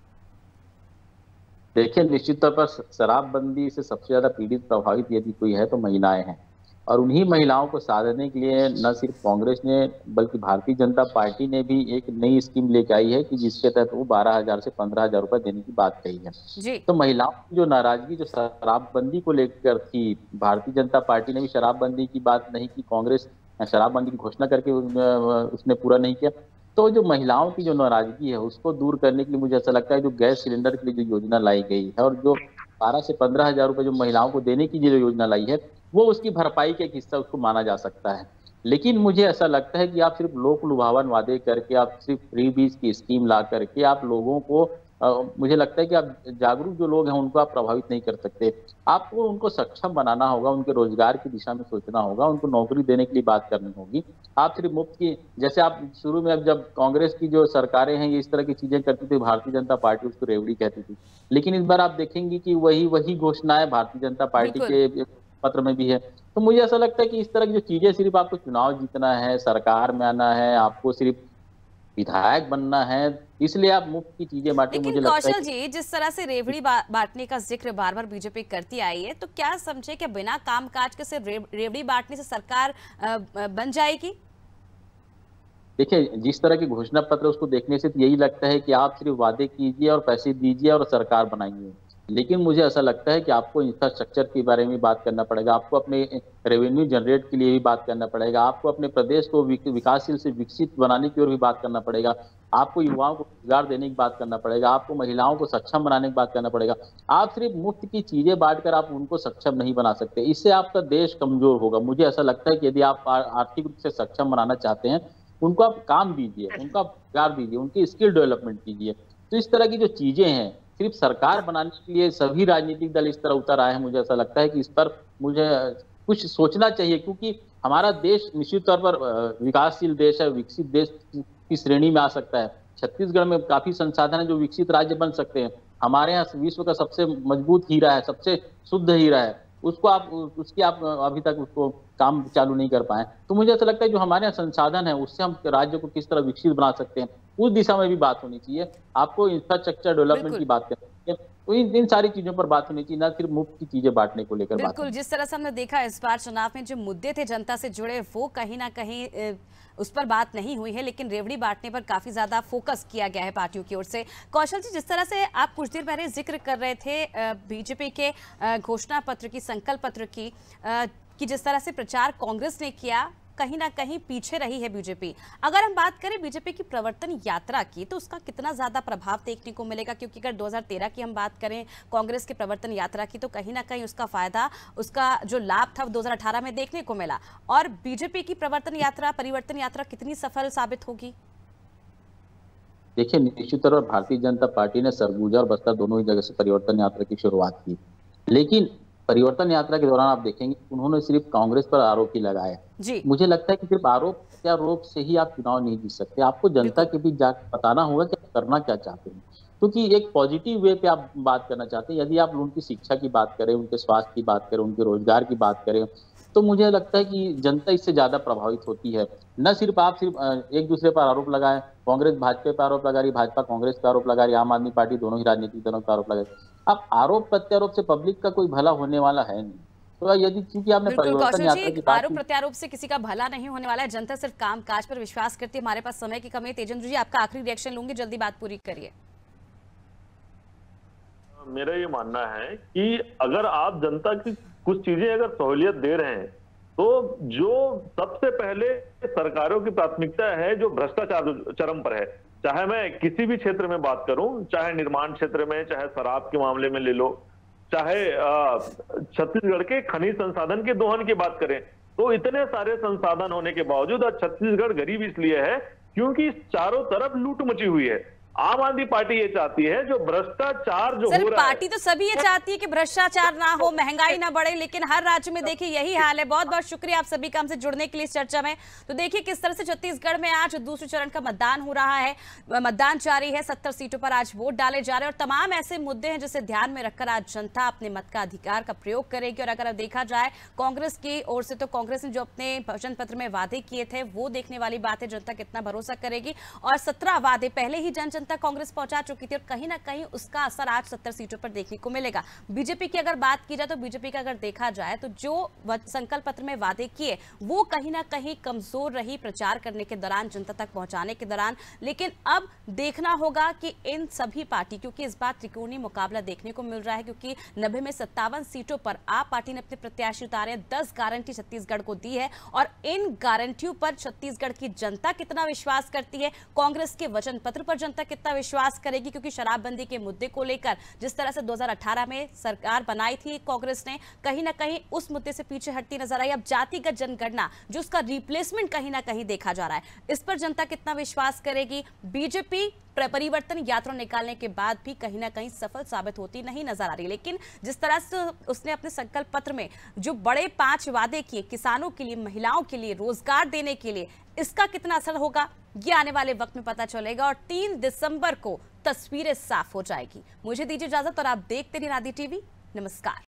देखिए, निश्चित तौर पर शराबबंदी से सबसे ज्यादा पीड़ित प्रभावित यदि कोई है तो महिलाएं हैं, और उन्हीं महिलाओं को साधने के लिए न सिर्फ कांग्रेस ने बल्कि भारतीय जनता पार्टी ने भी एक नई स्कीम लेकर आई है कि जिसके तहत वो 12,000 से 15,000 रुपए देने की बात कही है जी। तो महिलाओं की जो नाराजगी जो शराबबंदी को लेकर थी, भारतीय जनता पार्टी ने भी शराबबंदी की बात नहीं की, कांग्रेस शराबबंदी की घोषणा करके उसने पूरा नहीं किया। तो जो महिलाओं की जो नाराजगी है उसको दूर करने के लिए मुझे ऐसा लगता है जो गैस सिलेंडर के लिए जो योजना लाई गई है और जो 12 से 15,000 रुपए जो महिलाओं को देने की जो योजना लाई है वो उसकी भरपाई का एक हिस्सा उसको माना जा सकता है। लेकिन मुझे ऐसा लगता है कि आप सिर्फ लोक लुभावन वादे करके, आप सिर्फ फ्री बीज की स्कीम ला करके आप लोगों को मुझे लगता है कि आप जागरूक जो लोग हैं उनको आप प्रभावित नहीं कर सकते। आपको उनको सक्षम बनाना होगा, उनके रोजगार की दिशा में सोचना होगा, उनको नौकरी देने के लिए बात करनी होगी। आप सिर्फ मुफ्त की, जैसे आप शुरू में अब जब कांग्रेस की जो सरकारें हैं ये इस तरह की चीजें करती थी, भारतीय जनता पार्टी उसको रेवड़ी कहती थी, लेकिन इस बार आप देखेंगे कि वही घोषणाएं भारतीय जनता पार्टी के पत्र में भी है। तो मुझे ऐसा लगता है कि इस तरह की जो चीजें, सिर्फ आपको चुनाव जीतना है, सरकार में आना है, आपको सिर्फ विधायक बनना है, इसलिए आप मुफ्त की चीजें बांटे। मुझे लगता है कौशल जी, जिस तरह से रेवड़ी बांटने का जिक्र बार बार बीजेपी करती आई है, तो क्या समझे कि बिना कामकाज के सिर्फ रेवड़ी बांटने से सरकार बन जाएगी? देखिए, जिस तरह के घोषणा पत्र उसको देखने से यही लगता है कि आप सिर्फ वादे कीजिए और पैसे दीजिए और सरकार बनाइए। लेकिन मुझे ऐसा लगता है कि आपको इंफ्रास्ट्रक्चर के बारे में बात करना पड़ेगा, आपको अपने रेवेन्यू जनरेट के लिए भी बात करना पड़ेगा, आपको अपने प्रदेश को विकासशील से विकसित बनाने की ओर भी बात करना पड़ेगा, आपको युवाओं को रोजगार देने की बात करना पड़ेगा, आपको महिलाओं को सक्षम बनाने की बात करना पड़ेगा। आप सिर्फ मुफ्त की चीजें बांटकर आप उनको सक्षम नहीं बना सकते, इससे आपका देश कमजोर होगा। मुझे ऐसा लगता है कि यदि आप आर्थिक रूप से सक्षम बनाना चाहते हैं, उनको आप काम दीजिए, उनको आप रोजगार दीजिए, उनकी स्किल डेवलपमेंट कीजिए। तो इस तरह की जो चीजें हैं सिर्फ सरकार बनाने के लिए सभी राजनीतिक दल इस तरह उतर आए हैं। मुझे ऐसा लगता है कि इस पर मुझे कुछ सोचना चाहिए, क्योंकि हमारा देश निश्चित तौर पर विकासशील देश है, विकसित देश की श्रेणी में आ सकता है। छत्तीसगढ़ में काफी संसाधन है जो विकसित राज्य बन सकते हैं। हमारे यहाँ विश्व का सबसे मजबूत हीरा है, सबसे शुद्ध हीरा है, उसको आप अभी तक उसको काम चालू नहीं कर पाए। तो मुझे ऐसा लगता है जो हमारे यहाँ संसाधन है उससे हम राज्य को किस तरह विकसित बना सकते हैं, उस दिशा में भी बात होनी चाहिए। आपको इंफ्रास्ट्रक्चर डेवलपमेंट की बात करनी है, तो इन सारी चीजों पर बात होनी चाहिए, ना सिर्फ मुफ्त की चीजें बांटने को लेकर बात। बिल्कुल, जिस तरह से हमने देखा इस बार चुनाव में जो मुद्दे थे जनता से जुड़े वो कहीं ना कहीं उस पर बात नहीं हुई है, लेकिन रेवड़ी बांटने पर काफी ज्यादा फोकस किया गया है पार्टियों की ओर से। कौशल जी, जिस तरह से आप कुछ देर पहले जिक्र कर रहे थे बीजेपी के घोषणा पत्र की, संकल्प पत्र की, कि जिस तरह से प्रचार कांग्रेस ने किया कहीं ना कहीं पीछे रही है बीजेपी। अगर हम बात करें बीजेपी की प्रवर्तन यात्रा की तो उसका कितना ज्यादा प्रभाव देखने को मिलेगा, क्योंकि अगर 2013 की हम बात करें कांग्रेस की प्रवर्तन यात्रा की तो कहीं ना कहीं उसका फायदा, उसका जो लाभ था 2018 में देखने को मिला, और बीजेपी की प्रवर्तन यात्रा, परिवर्तन यात्रा कितनी सफल साबित होगी? देखिए, निश्चित तौर पर भारतीय जनता पार्टी ने सरगुजा और बस्तर दोनों ही जगह से परिवर्तन यात्रा की शुरुआत की, लेकिन परिवर्तन यात्रा के दौरान आप देखेंगे उन्होंने सिर्फ कांग्रेस पर आरोप ही लगाया। मुझे लगता है कि सिर्फ आरोप से ही आप चुनाव नहीं जीत सकते, आपको जनता के बीच जाकर बताना होगा कि आप करना क्या चाहते हैं, क्योंकि एक पॉजिटिव वे पे आप बात करना चाहते हैं। यदि आप उनकी शिक्षा की बात करें, उनके स्वास्थ्य की बात करें, उनके रोजगार की बात करें, तो मुझे लगता है कि जनता इससे ज्यादा प्रभावित होती है। न सिर्फ आप एक दूसरे पर आरोप लगाए, कांग्रेस भाजपा पर आरोप लगा रही, भाजपा कांग्रेस पर आरोप लगा रही, आम आदमी पार्टी, दोनों ही राजनीतिक दलों पर आरोप लगा रही। अब आरोप प्रत्यारोप से पब्लिक का कोई भला होने वाला है नहीं। तो यदि क्योंकि आपने परिवर्तन यात्रा की बात, आरोप प्रत्यारोप से किसी का भला नहीं होने वाला है, जनता सिर्फ कामकाज पर विश्वास करती है। हमारे पास समय की कमी है, तेजेंद्र जी आपका आखिरी रिएक्शन लूंगी, जल्दी बात पूरी करिए। मेरा ये मानना है कि अगर आप जनता की कुछ चीजें अगर सहूलियत दे रहे हैं तो जो सबसे पहले सरकारों की प्राथमिकता है जो भ्रष्टाचार चरम पर है, चाहे मैं किसी भी क्षेत्र में बात करूं, चाहे निर्माण क्षेत्र में, चाहे शराब के मामले में ले लो, चाहे छत्तीसगढ़ के खनिज संसाधन के दोहन की बात करें, तो इतने सारे संसाधन होने के बावजूद आज छत्तीसगढ़ गरीब इसलिए है क्योंकि चारों तरफ लूट मची हुई है। आम आदमी पार्टी ये चाहती है जो भ्रष्टाचार जो हो रहा है, पार्टी तो सभी ये चाहती है कि भ्रष्टाचार ना हो, महंगाई ना बढ़े, लेकिन हर राज्य में देखिए यही हाल है। बहुत बहुत शुक्रिया आप सभी का हमसे जुड़ने के लिए इस चर्चा में। तो देखिए किस तरह से छत्तीसगढ़ में आज दूसरे चरण का मतदान हो रहा है, मतदान जारी है, 70 सीटों पर आज वोट डाले जा रहे हैं और तमाम ऐसे मुद्दे हैं जिसे ध्यान में रखकर आज जनता अपने मत का अधिकार का प्रयोग करेगी। और अगर अब देखा जाए कांग्रेस की ओर से, तो कांग्रेस ने जो अपने वचन पत्र में वादे किए थे वो देखने वाली बात है, जनता कितना भरोसा करेगी। और 17 वादे पहले ही जनता कांग्रेस पहुंचा चुकी थी और कहीं ना कहीं उसका असर आज 70 सीटों पर देखने को मिलेगा। बीजेपी की अगर बात की जाए तो बीजेपी का अगर देखा जाए तो जो संकल्प पत्र में वादे किए वो कहीं ना कहीं कमजोर रही प्रचार करने के दौरान, जनता तक पहुंचाने के दौरान। लेकिन अब देखना होगा कि इन सभी पार्टी, क्योंकि इस बार त्रिकोणीय मुकाबला देखने को मिल रहा है, क्योंकि 90 में 57 सीटों पर आप पार्टी ने अपने प्रत्याशी उतारे, 10 गारंटी छत्तीसगढ़ को दी है और इन गारंटियों पर छत्तीसगढ़ की जनता कितना विश्वास करती है, कांग्रेस के वचन पत्र पर जनता कितना विश्वास करेगी। क्योंकि शराबबंदी के मुद्दे को लेकर जिस तरह से 2018 में सरकार बनाई थी कांग्रेस ने, कहीं ना कहीं उस मुद्दे से पीछे हटती नजर आई। अब जातिगत जनगणना जो उसका रिप्लेसमेंट कहीं ना कहीं देखा जा रहा है, इस पर जनता कितना विश्वास करेगी। बीजेपी परिवर्तन यात्रा निकालने के बाद भी कहीं ना कहीं सफल साबित होती नहीं नजर आ रही, लेकिन जिस तरह से उसने अपने संकल्प पत्र में जो बड़े 5 वादे किए किसानों के लिए, महिलाओं के लिए, रोजगार देने के लिए, इसका कितना असर होगा ये आने वाले वक्त में पता चलेगा और 3 दिसंबर को तस्वीरें साफ हो जाएगी। मुझे दीजिए इजाजत और आप देखते रहिए आदि टीवी। नमस्कार।